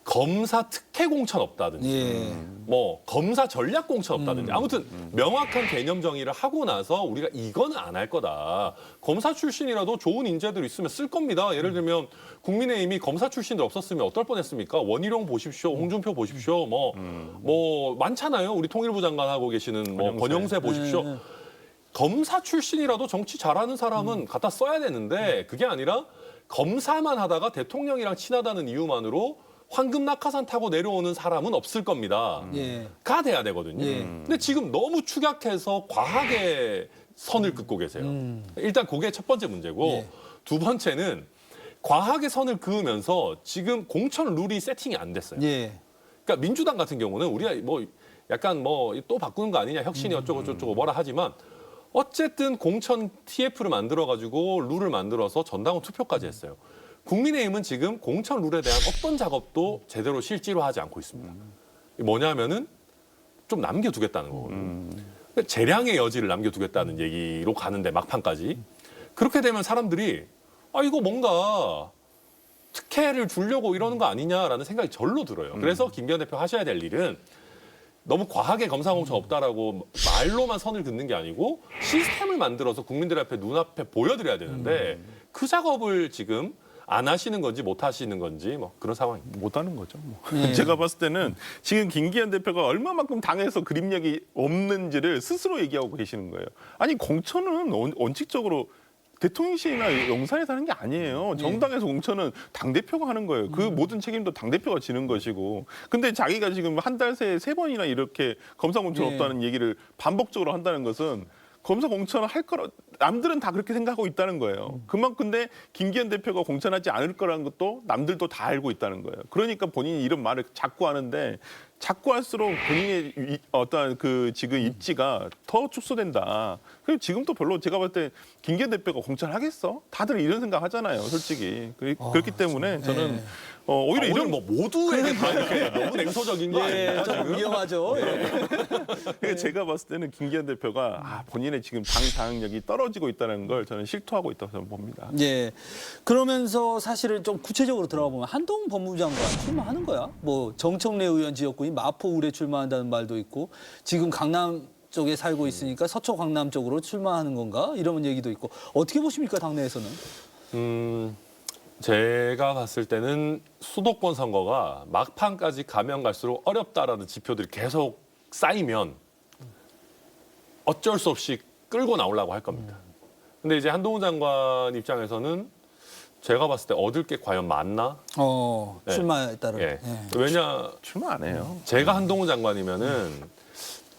검사 특혜 공천 없다든지 예. 뭐 검사 전략 공천 없다든지 아무튼 명확한 개념 정의를 하고 나서 우리가 이거는 안 할 거다. 검사 출신이라도 좋은 인재들 있으면 쓸 겁니다. 예를 들면 국민의힘이 검사 출신들 없었으면 어떨 뻔했습니까? 원희룡 보십시오, 홍준표 보십시오, 뭐 많잖아요. 우리 통일부 장관 하고 계시는 뭐 권영세 보십시오. 네. 검사 출신이라도 정치 잘하는 사람은 갖다 써야 되는데 그게 아니라 검사만 하다가 대통령이랑 친하다는 이유만으로 황금 낙하산 타고 내려오는 사람은 없을 겁니다. 예. 가 돼야 되거든요. 예. 근데 지금 너무 축약해서 과하게 선을 긋고 계세요. 일단 그게 첫 번째 문제고 예. 두 번째는 과하게 선을 그으면서 지금 공천 룰이 세팅이 안 됐어요. 예. 그러니까 민주당 같은 경우는 우리가 뭐 약간 뭐 또 바꾸는 거 아니냐 혁신이 어쩌고 저쩌고 뭐라 하지만 어쨌든 공천 TF를 만들어가지고 룰을 만들어서 전당원 투표까지 했어요. 국민의힘은 지금 공천 룰에 대한 어떤 작업도 제대로 실제로 하지 않고 있습니다. 뭐냐면은 좀 남겨두겠다는 거거든요. 재량의 여지를 남겨두겠다는 얘기로 가는데 막판까지 그렇게 되면 사람들이 아 이거 뭔가 특혜를 주려고 이러는 거 아니냐라는 생각이 절로 들어요. 그래서 김기현 대표 하셔야 될 일은 너무 과하게 검사공천 없다라고 말로만 선을 긋는 게 아니고 시스템을 만들어서 국민들 앞에 눈앞에 보여드려야 되는데 그 작업을 지금 안 하시는 건지 못 하시는 건지 뭐 그런 상황입니다. 못하는 거죠. 뭐. 제가 봤을 때는 지금 김기현 대표가 얼마만큼 당에서 그림력이 없는지를 스스로 얘기하고 계시는 거예요. 아니 공천은 원칙적으로 대통령실이나 용산에서 하는 게 아니에요. 정당에서 공천은 당대표가 하는 거예요. 그 모든 책임도 당대표가 지는 것이고. 근데 자기가 지금 한 달 새에 3번이나 이렇게 검사 공천 없다는 얘기를 반복적으로 한다는 것은 검사 공천을 할 거라 남들은 다 그렇게 생각하고 있다는 거예요. 그만큼 근데 김기현 대표가 공천하지 않을 거라는 것도 남들도 다 알고 있다는 거예요. 그러니까 본인이 이런 말을 자꾸 하는데 자꾸 할수록 본인의 어떤 그 지금 입지가 더 축소된다. 그리고 지금도 별로 제가 봤을 때 김기현 대표가 공천하겠어? 다들 이런 생각 하잖아요, 솔직히. 그렇기 때문에 저는 오히려 오늘 이런 뭐 모두에게 다 이렇게 너무 냉소적인 거 아니에요? 좀 위험하죠. 그러니까 제가 봤을 때는 김기현 대표가 본인의 지금 당 당력이 떨어지고 있다는 걸 저는 실토하고 있다고 저는 봅니다. 예. 그러면서 사실은 좀 구체적으로 들어가 보면 한동훈 법무부 장관 출마하는 거야. 뭐 정청래 의원 지역구인 마포 울에 출마한다는 말도 있고 지금 강남 쪽에 살고 있으니까 서초 강남 쪽으로 출마하는 건가? 이런 얘기도 있고 어떻게 보십니까 당내에서는? 제가 봤을 때는 수도권 선거가 막판까지 가면 갈수록 어렵다라는 지표들이 계속 쌓이면 어쩔 수 없이 끌고 나오려고 할 겁니다. 근데 이제 한동훈 장관 입장에서는 제가 봤을 때 얻을 게 과연 많나? 네. 출마에 따른. 예. 예. 왜냐 출마 안 해요. 제가 한동훈 장관이면은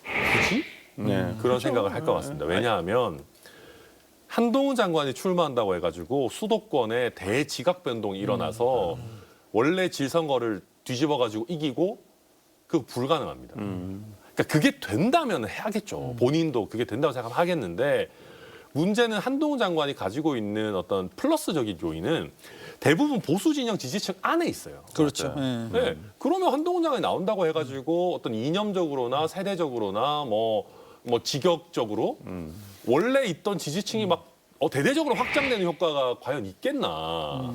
굳이 네. 그런 생각을 할 것 같습니다. 왜냐하면 한동훈 장관이 출마한다고 해가지고 수도권에 대지각 변동이 일어나서 원래 질선거를 뒤집어가지고 이기고 그거 불가능합니다. 그러니까 그게 된다면 해야겠죠. 본인도 그게 된다고 생각하면 하겠는데 문제는 한동훈 장관이 가지고 있는 어떤 플러스적인 요인은 대부분 보수 진영 지지층 안에 있어요. 그렇죠. 맞아요. 예. 네. 그러면 한동훈 장관이 나온다고 해가지고 어떤 이념적으로나 세대적으로나 뭐 직역적으로 원래 있던 지지층이 막 대대적으로 확장되는 효과가 과연 있겠나.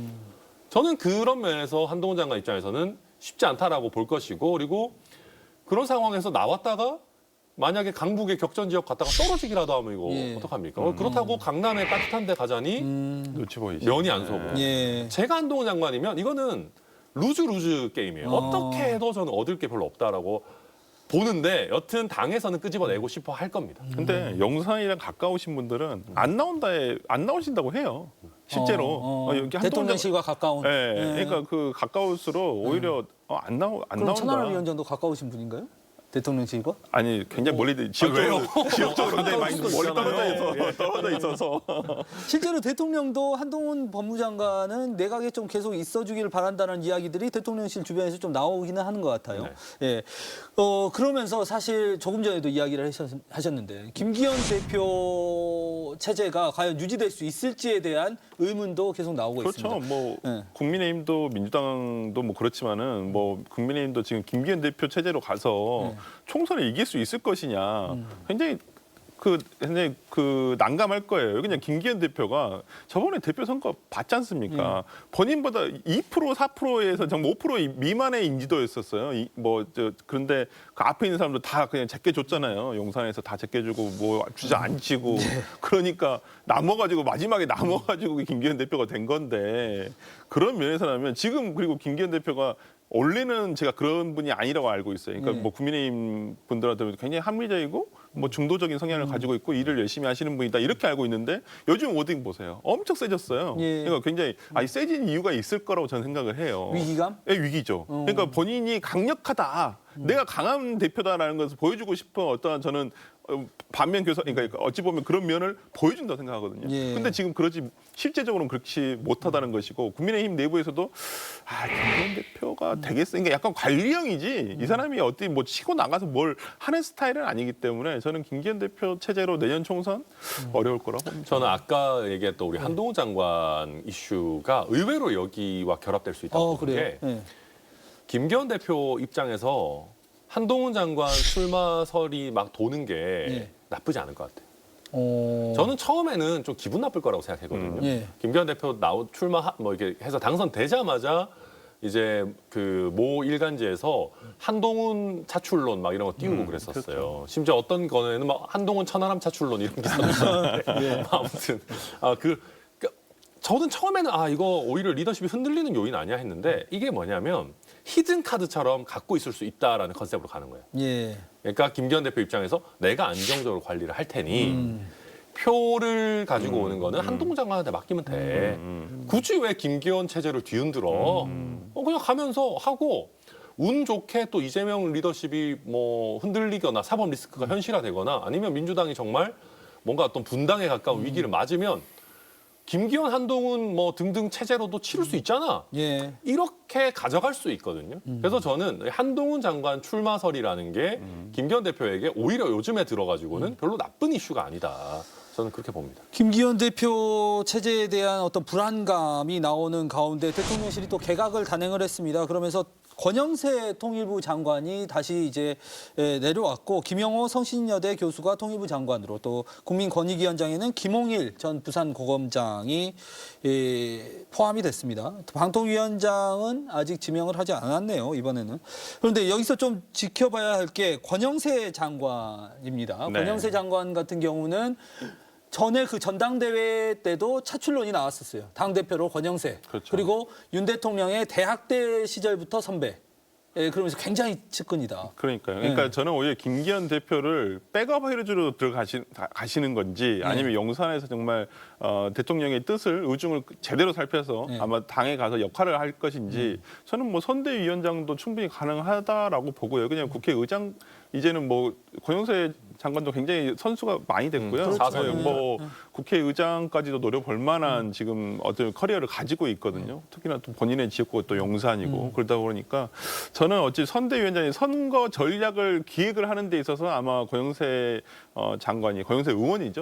저는 그런 면에서 한동훈 장관 입장에서는 쉽지 않다라고 볼 것이고 그리고 그런 상황에서 나왔다가 만약에 강북의 격전 지역 갔다가 떨어지기라도 하면 이거 예. 어떡합니까? 그렇다고 강남에 따뜻한 데 가자니 눈치 보이시. 면이 안 서고. 예. 제가 한동훈 장관이면 이거는 루즈 게임이에요. 어떻게 해도 저는 얻을 게 별로 없다라고 보는데 여튼 당에서는 끄집어내고 싶어 할 겁니다. 근데 영산이랑 가까우신 분들은 안 나오신다고 해요. 실제로 여기 한동훈 대통령실과 가까운. 예, 예. 그러니까 그 가까울수록 오히려 안 그럼 나온다. 천하람 위원장도 가까우신 분인가요? 대통령실과? 아니 굉장히 멀리 지역적으로 굉장히 많이 멀리 떨어져 있어서 실제로 대통령도 한동훈 법무장관은 내각에 좀 계속 있어주기를 바란다는 이야기들이 대통령실 주변에서 좀 나오기는 하는 것 같아요. 예. 그러면서 사실 조금 전에도 이야기를 하셨는데 김기현 대표 체제가 과연 유지될 수 있을지에 대한 의문도 계속 나오고 그렇죠. 있습니다. 뭐 네. 국민의힘도 민주당도 뭐 그렇지만은 뭐 국민의힘도 지금 김기현 대표 체제로 가서 총선을 이길 수 있을 것이냐 굉장히 그 난감할 거예요. 그냥 김기현 대표가 저번에 대표 선거 봤지 않습니까? 본인보다 2% 4%에서 정말 5% 미만의 인지도였었어요. 그런데 그 앞에 있는 사람들 다 그냥 제껴줬잖아요. 용산에서 다 제껴주고 뭐 주저 안 치고 그러니까 마지막에 남아가지고 김기현 대표가 된 건데 그런 면에서라면 지금 그리고 김기현 대표가 원래는 제가 그런 분이 아니라고 알고 있어요. 그러니까 뭐 국민의힘 분들한테 굉장히 합리적이고 뭐 중도적인 성향을 가지고 있고 일을 열심히 하시는 분이다 이렇게 알고 있는데 요즘 워딩 보세요. 엄청 세졌어요. 예. 그러니까 굉장히 세진 이유가 있을 거라고 저는 생각을 해요. 위기감? 네, 위기죠. 그러니까 본인이 강력하다. 내가 강한 대표다라는 것을 보여주고 싶은 어떠한 저는 반면 교사, 그러니까 어찌 보면 그런 면을 보여준다고 생각하거든요. 예. 근데 지금 실제적으로는 그렇지 못하다는 것이고 국민의힘 내부에서도 김기현 대표가 되겠어. 그러니까 약간 관리형이지 이 사람이 어디 뭐 치고 나가서 뭘 하는 스타일은 아니기 때문에 저는 김기현 대표 체제로 내년 총선 어려울 거라고 봅니다. 저는 아까 얘기했던 우리 한동훈 장관 이슈가 의외로 여기와 결합될 수 있다고 보는 그래요? 게 예. 김기현 대표 입장에서 한동훈 장관 출마설이 막 도는 게 나쁘지 않을 것 같아요. 어. 저는 처음에는 좀 기분 나쁠 거라고 생각했거든요. 예. 김기현 대표 출마 뭐 이렇게 해서 당선되자마자 이제 그 모 일간지에서 한동훈 차출론 막 이런 거 띄우고 그랬었어요. 그렇죠. 심지어 어떤 거에는 막 한동훈 천하람 차출론 이런 기사도 있었는데 아무튼 저는 처음에는 이거 오히려 리더십이 흔들리는 요인 아니야 했는데 이게 뭐냐면 히든 카드처럼 갖고 있을 수 있다라는 컨셉으로 가는 거예요. 예. 그러니까 김기현 대표 입장에서 내가 안정적으로 관리를 할 테니 표를 가지고 오는 거는 한동훈 장관한테 맡기면 돼. 굳이 왜 김기현 체제를 뒤흔들어? 그냥 가면서 하고 운 좋게 또 이재명 리더십이 뭐 흔들리거나 사법 리스크가 현실화되거나 아니면 민주당이 정말 뭔가 어떤 분당에 가까운 위기를 맞으면 김기현, 한동훈 뭐 등등 체제로도 치를 수 있잖아. 예. 이렇게 가져갈 수 있거든요. 그래서 저는 한동훈 장관 출마설이라는 게 김기현 대표에게 오히려 요즘에 들어가지고는 별로 나쁜 이슈가 아니다. 저는 그렇게 봅니다. 김기현 대표 체제에 대한 어떤 불안감이 나오는 가운데 대통령실이 또 개각을 단행을 했습니다. 그러면서 권영세 통일부 장관이 다시 이제 내려왔고 김영호 성신여대 교수가 통일부 장관으로 또 국민권익위원장에는 김홍일 전 부산고검장이 포함이 됐습니다. 방통위원장은 아직 지명을 하지 않았네요, 이번에는. 그런데 여기서 좀 지켜봐야 할 게 권영세 장관입니다. 네. 권영세 장관 같은 경우는 전에 그 전당대회 때도 차출론이 나왔었어요. 당대표로 권영세. 그렇죠. 그리고 윤 대통령의 대학 때 시절부터 선배. 예, 그러면서 굉장히 측근이다. 그러니까요. 그러니까 네. 저는 오히려 김기현 대표를 백업 해주러 가시는 건지 아니면 용산에서 정말 대통령의 뜻을 의중을 제대로 살펴서 네. 아마 당에 가서 역할을 할 것인지 저는 뭐 선대위원장도 충분히 가능하다라고 보고요. 그냥 국회의장 이제는 뭐 권영세 장관도 굉장히 선수가 많이 됐고요. 그렇죠. 사선이고. 뭐 국회의장까지도 노려볼 만한 지금 어떤 커리어를 가지고 있거든요. 특히나 또 본인의 지역구가 또 용산이고 그러다 보니까 저는 어찌 선대위원장이 선거 전략을 기획을 하는 데 있어서 아마 권영세 장관이 권영세 의원이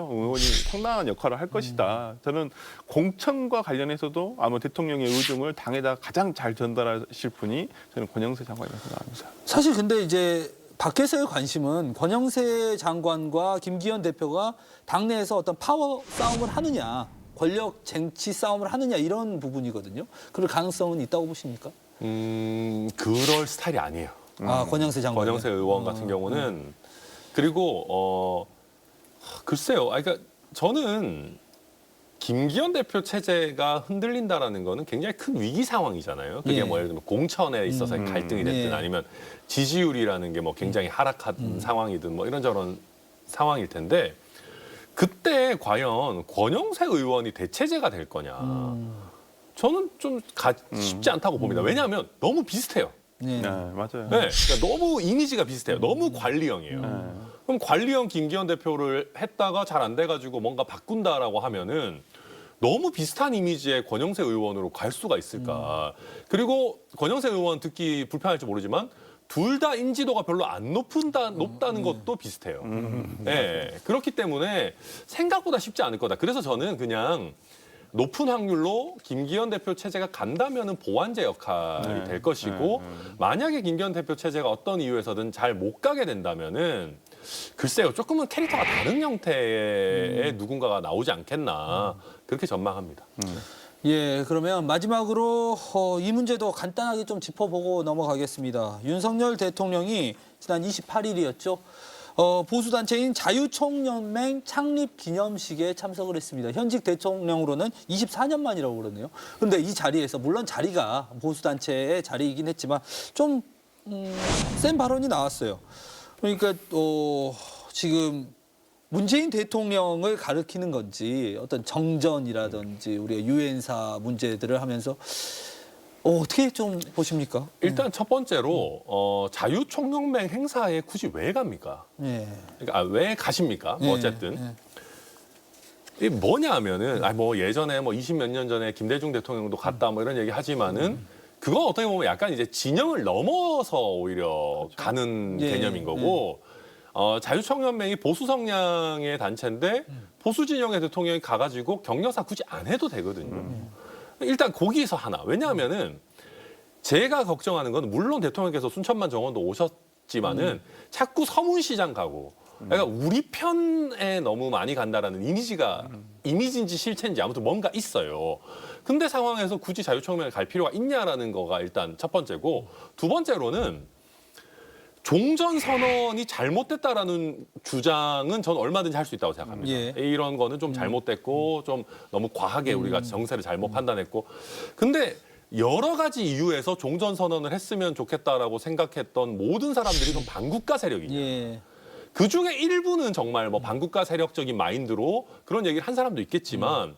상당한 역할을 할 것이다. 저는 공천과 관련해서도 아마 대통령의 의중을 당에다 가장 잘 전달하실 분이 저는 권영세 장관이라고 생각합니다. 사실 근데 이제 밖에서의 관심은 권영세 장관과 김기현 대표가 당내에서 어떤 파워 싸움을 하느냐, 권력 쟁취 싸움을 하느냐 이런 부분이거든요. 그럴 가능성은 있다고 보십니까? 그럴 스타일이 아니에요. 권영세 장관. 권영세 의원 같은 경우는 그리고 글쎄요. 그러니까 저는 김기현 대표 체제가 흔들린다라는 거는 굉장히 큰 위기 상황이잖아요. 그게 예. 뭐 예를 들면 공천에 있어서의 갈등이 됐든 예. 아니면 지지율이라는 게 뭐 굉장히 하락한 상황이든 뭐 이런저런 상황일 텐데 그때 과연 권영세 의원이 대체제가 될 거냐. 저는 좀 쉽지 않다고 봅니다. 왜냐하면 너무 비슷해요. 네. 네, 맞아요. 네, 그러니까 너무 이미지가 비슷해요. 너무 관리형이에요. 그럼 관리형 김기현 대표를 했다가 잘 안 돼가지고 뭔가 바꾼다라고 하면은 너무 비슷한 이미지의 권영세 의원으로 갈 수가 있을까. 그리고 권영세 의원 듣기 불편할지 모르지만 둘 다 인지도가 별로 안 높다는 것도 비슷해요. 네, 그렇기 때문에 생각보다 쉽지 않을 거다. 그래서 저는 그냥 높은 확률로 김기현 대표 체제가 간다면은 보완제 역할이 될 것이고 만약에 김기현 대표 체제가 어떤 이유에서든 잘 못 가게 된다면은 글쎄요 조금은 캐릭터가 다른 형태의 누군가가 나오지 않겠나 그렇게 전망합니다. 예, 그러면 마지막으로 이 문제도 간단하게 좀 짚어보고 넘어가겠습니다. 윤석열 대통령이 지난 28일이었죠. 보수단체인 자유총연맹 창립 기념식에 참석을 했습니다. 현직 대통령으로는 24년 만이라고 그러네요. 그런데 이 자리에서 물론 자리가 보수단체의 자리이긴 했지만 좀 센 발언이 나왔어요. 그러니까 지금 문재인 대통령을 가리키는 건지 어떤 정전이라든지 우리가 유엔사 문제들을 하면서 어떻게 좀 보십니까? 일단 첫 번째로 자유총연맹 행사에 굳이 왜 갑니까? 예. 그러니까 왜 가십니까? 뭐 어쨌든 예. 이게 뭐냐면은 뭐 예전에 뭐 20몇 년 전에 김대중 대통령도 갔다 뭐 이런 얘기 하지만은 그건 어떻게 보면 약간 이제 진영을 넘어서 오히려 가는 예, 개념인 거고 자유총연맹이 보수 성향의 단체인데 보수 진영의 대통령이 가가지고 격려사 굳이 안 해도 되거든요. 일단 거기서 하나. 왜냐하면은 제가 걱정하는 건 물론 대통령께서 순천만 정원도 오셨지만은 자꾸 서문시장 가고 그러니까 우리 편에 너무 많이 간다라는 이미지인지 실체인지 아무튼 뭔가 있어요. 근데 상황에서 굳이 자유청명에 갈 필요가 있냐라는 거가 일단 첫 번째고, 두 번째로는 종전 선언이 잘못됐다라는 주장은 전 얼마든지 할 수 있다고 생각합니다. 예. 이런 거는 좀 잘못됐고 좀 너무 과하게 우리가 정세를 잘못 판단했고, 근데 여러 가지 이유에서 종전 선언을 했으면 좋겠다라고 생각했던 모든 사람들이 좀 반국가 세력이냐. 예. 그 중에 일부는 정말 뭐 반국가 세력적인 마인드로 그런 얘기를 한 사람도 있겠지만,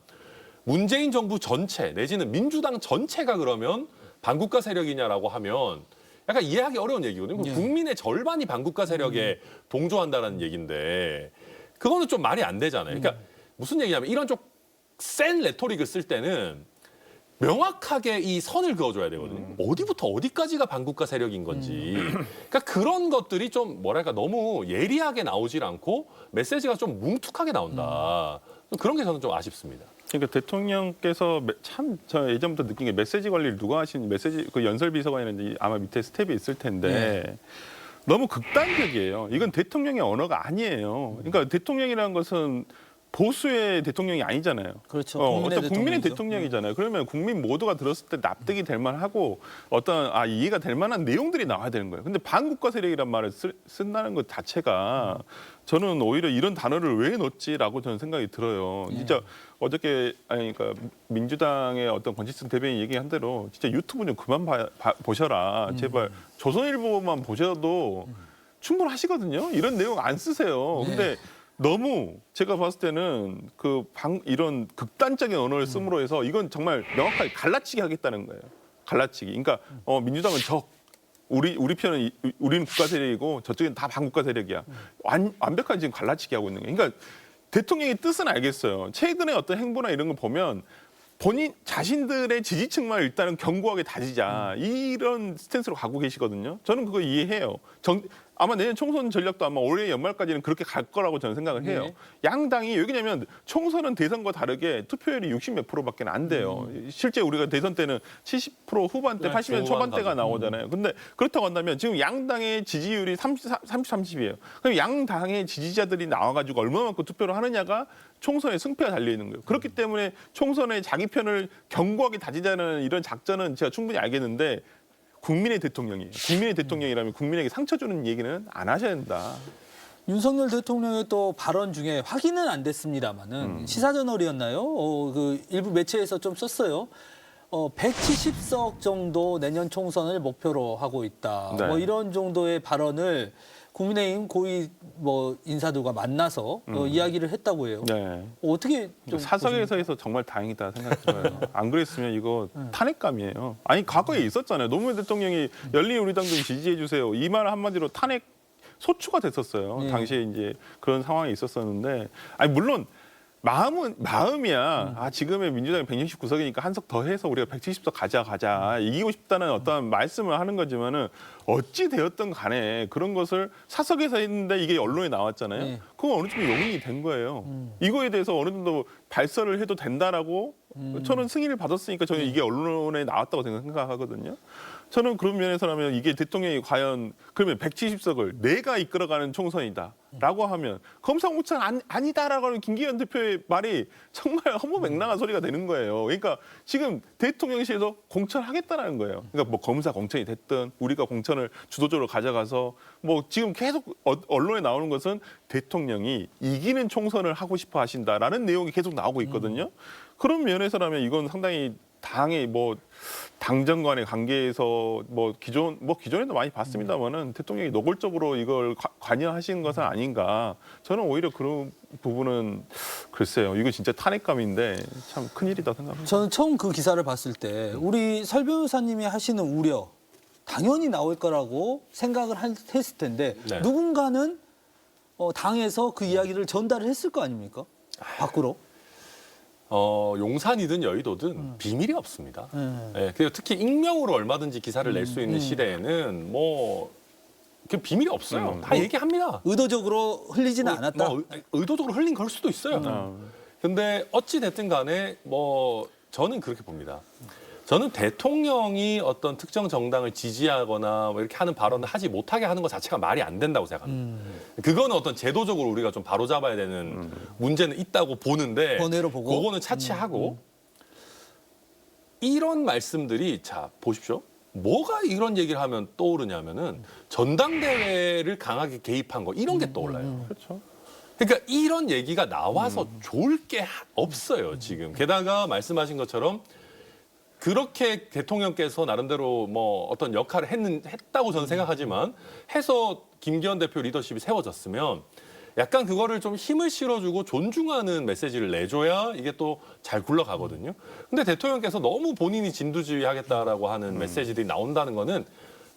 문재인 정부 전체 내지는 민주당 전체가 그러면 반국가 세력이냐라고 하면 약간 이해하기 어려운 얘기거든요. 예. 국민의 절반이 반국가 세력에 동조한다는 얘기인데 그거는 좀 말이 안 되잖아요. 그러니까 무슨 얘기냐면 이런 좀 센 레토릭을 쓸 때는 명확하게 이 선을 그어줘야 되거든요. 어디부터 어디까지가 반국가 세력인 건지. 그러니까 그런 것들이 좀 뭐랄까 너무 예리하게 나오질 않고 메시지가 좀 뭉툭하게 나온다. 그런 게 저는 좀 아쉽습니다. 그러니까 대통령께서 참 저 예전부터 느낀 게 메시지 관리를 누가 하시는 메시지 그 연설 비서관이라든지 아마 밑에 스텝이 있을 텐데 너무 극단적이에요. 이건 대통령의 언어가 아니에요. 그러니까 대통령이라는 것은 보수의 대통령이 아니잖아요. 그렇죠. 어떤 국민의 대통령이죠. 대통령이잖아요. 그러면 국민 모두가 들었을 때 납득이 될 만하고 어떤 이해가 될 만한 내용들이 나와야 되는 거예요. 근데 반국가 세력이란 말을 쓴다는 것 자체가 저는 오히려 이런 단어를 왜 넣었지라고 저는 생각이 들어요. 진짜 어저께 그러니까 민주당의 어떤 권지승 대변인 얘기한 대로 진짜 유튜브 좀 그만 보셔라. 제발 조선일보만 보셔도 충분하시거든요. 이런 내용 안 쓰세요. 근데 너무 제가 봤을 때는 이런 극단적인 언어를 씀으로 해서 이건 정말 명확하게 갈라치기 하겠다는 거예요. 갈라치기. 그러니까 민주당은 우리 편은 우리는 국가 세력이고 저쪽은 다 반국가 세력이야. 완벽하게 지금 갈라치기 하고 있는 거예요. 그러니까 대통령의 뜻은 알겠어요. 최근에 어떤 행보나 이런 걸 보면 본인 자신들의 지지층만 일단은 견고하게 다지자 이런 스탠스로 가고 계시거든요. 저는 그거 이해해요. 아마 내년 총선 전략도 아마 올해 연말까지는 그렇게 갈 거라고 저는 생각을 해요. 네. 양당이 왜냐면 총선은 대선과 다르게 투표율이 60 몇 %밖에 안 돼요. 실제 우리가 대선 때는 70% 후반대, 네, 80년 초반대가 나오잖아요. 근데 그렇다고 한다면 지금 양당의 지지율이 30이에요. 그럼 양당의 지지자들이 나와가지고 얼마만큼 투표를 하느냐가 총선의 승패가 달려 있는 거예요. 그렇기 때문에 총선에 자기 편을 견고하게 다지자는 이런 작전은 제가 충분히 알겠는데 국민의 대통령이에요. 국민의 대통령이라면 국민에게 상처 주는 얘기는 안 하셔야 된다. 윤석열 대통령의 또 발언 중에 확인은 안 됐습니다만은 시사저널이었나요? 그 일부 매체에서 좀 썼어요. 170석 정도 내년 총선을 목표로 하고 있다. 네. 뭐 이런 정도의 발언을 국민의힘 고위 인사들과 만나서 이야기를 했다고 해요. 네. 어떻게 좀 사석에서 해서 정말 다행이다 생각이 들어요. 안 그랬으면 이거 탄핵감이에요. 아니 과거에 있었잖아요. 노무현 대통령이 열린우리당 좀 지지해 주세요. 이 말 한마디로 탄핵 소추가 됐었어요. 네. 당시에 이제 그런 상황이 있었었는데, 아니 물론 마음이야. 지금의 민주당이 169석이니까 한 석 더 해서 우리가 170석 가자. 이기고 싶다는 어떤 말씀을 하는 거지만은 어찌 되었든 간에 그런 것을 사석에서 했는데 이게 언론에 나왔잖아요. 네. 그건 어느 정도 용인이 된 거예요. 이거에 대해서 어느 정도 발설을 해도 된다라고 저는 승인을 받았으니까 저는 이게 언론에 나왔다고 생각하거든요. 저는 그런 면에서라면 이게 대통령이 과연 그러면 170석을 내가 이끌어가는 총선이다라고 하면 검사무창 아니다라고 하는 김기현 대표의 말이 정말 허무맹랑한 소리가 되는 거예요. 그러니까 지금 대통령실에서 공천하겠다라는 거예요. 그러니까 뭐 검사 공천이 됐든 우리가 공천을 주도적으로 가져가서 뭐 지금 계속 언론에 나오는 것은 대통령이 이기는 총선을 하고 싶어 하신다라는 내용이 계속 나오고 있거든요. 그런 면에서라면 이건 상당히 당의 당정 간의 관계에서 기존에도 많이 봤습니다만은 대통령이 노골적으로 이걸 관여하신 것은 아닌가. 저는 오히려 그런 부분은 글쎄요. 이거 진짜 탄핵감인데 참 큰일이다 생각합니다. 저는 처음 그 기사를 봤을 때 우리 설 변호사님이 하시는 우려 당연히 나올 거라고 생각을 했을 텐데 네. 누군가는 당에서 그 이야기를 전달을 했을 거 아닙니까? 밖으로. 용산이든 여의도든 비밀이 없습니다. 그리고 특히 익명으로 얼마든지 기사를 낼 수 있는 시대에는 그 비밀이 없어요. 다 얘기합니다. 의도적으로 흘리지는 않았다. 의도적으로 흘린 걸 수도 있어요. 근데 어찌 됐든 간에 저는 그렇게 봅니다. 저는 대통령이 어떤 특정 정당을 지지하거나 뭐 이렇게 하는 발언을 하지 못하게 하는 것 자체가 말이 안 된다고 생각합니다. 그거는 어떤 제도적으로 우리가 좀 바로잡아야 되는 문제는 있다고 보는데 번외로 보고. 그거는 차치하고 이런 말씀들이 자 보십시오. 뭐가 이런 얘기를 하면 떠오르냐면은 전당대회를 강하게 개입한 거 이런 게 떠올라요. 그렇죠. 그러니까 이런 얘기가 나와서 좋을 게 없어요, 지금. 게다가 말씀하신 것처럼 그렇게 대통령께서 나름대로 뭐 어떤 역할을 했다고 저는 생각하지만 해서 김기현 대표 리더십이 세워졌으면 약간 그거를 좀 힘을 실어주고 존중하는 메시지를 내줘야 이게 또 잘 굴러가거든요. 근데 대통령께서 너무 본인이 진두지휘하겠다라고 하는 메시지들이 나온다는 거는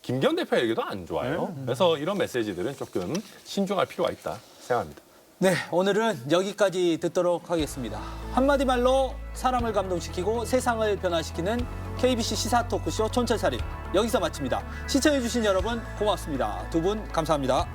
김기현 대표에게도 안 좋아요. 그래서 이런 메시지들은 조금 신중할 필요가 있다 생각합니다. 네, 오늘은 여기까지 듣도록 하겠습니다. 한마디 말로 사람을 감동시키고 세상을 변화시키는 KBC 시사 토크쇼 촌철살인 여기서 마칩니다. 시청해주신 여러분 고맙습니다. 두 분 감사합니다.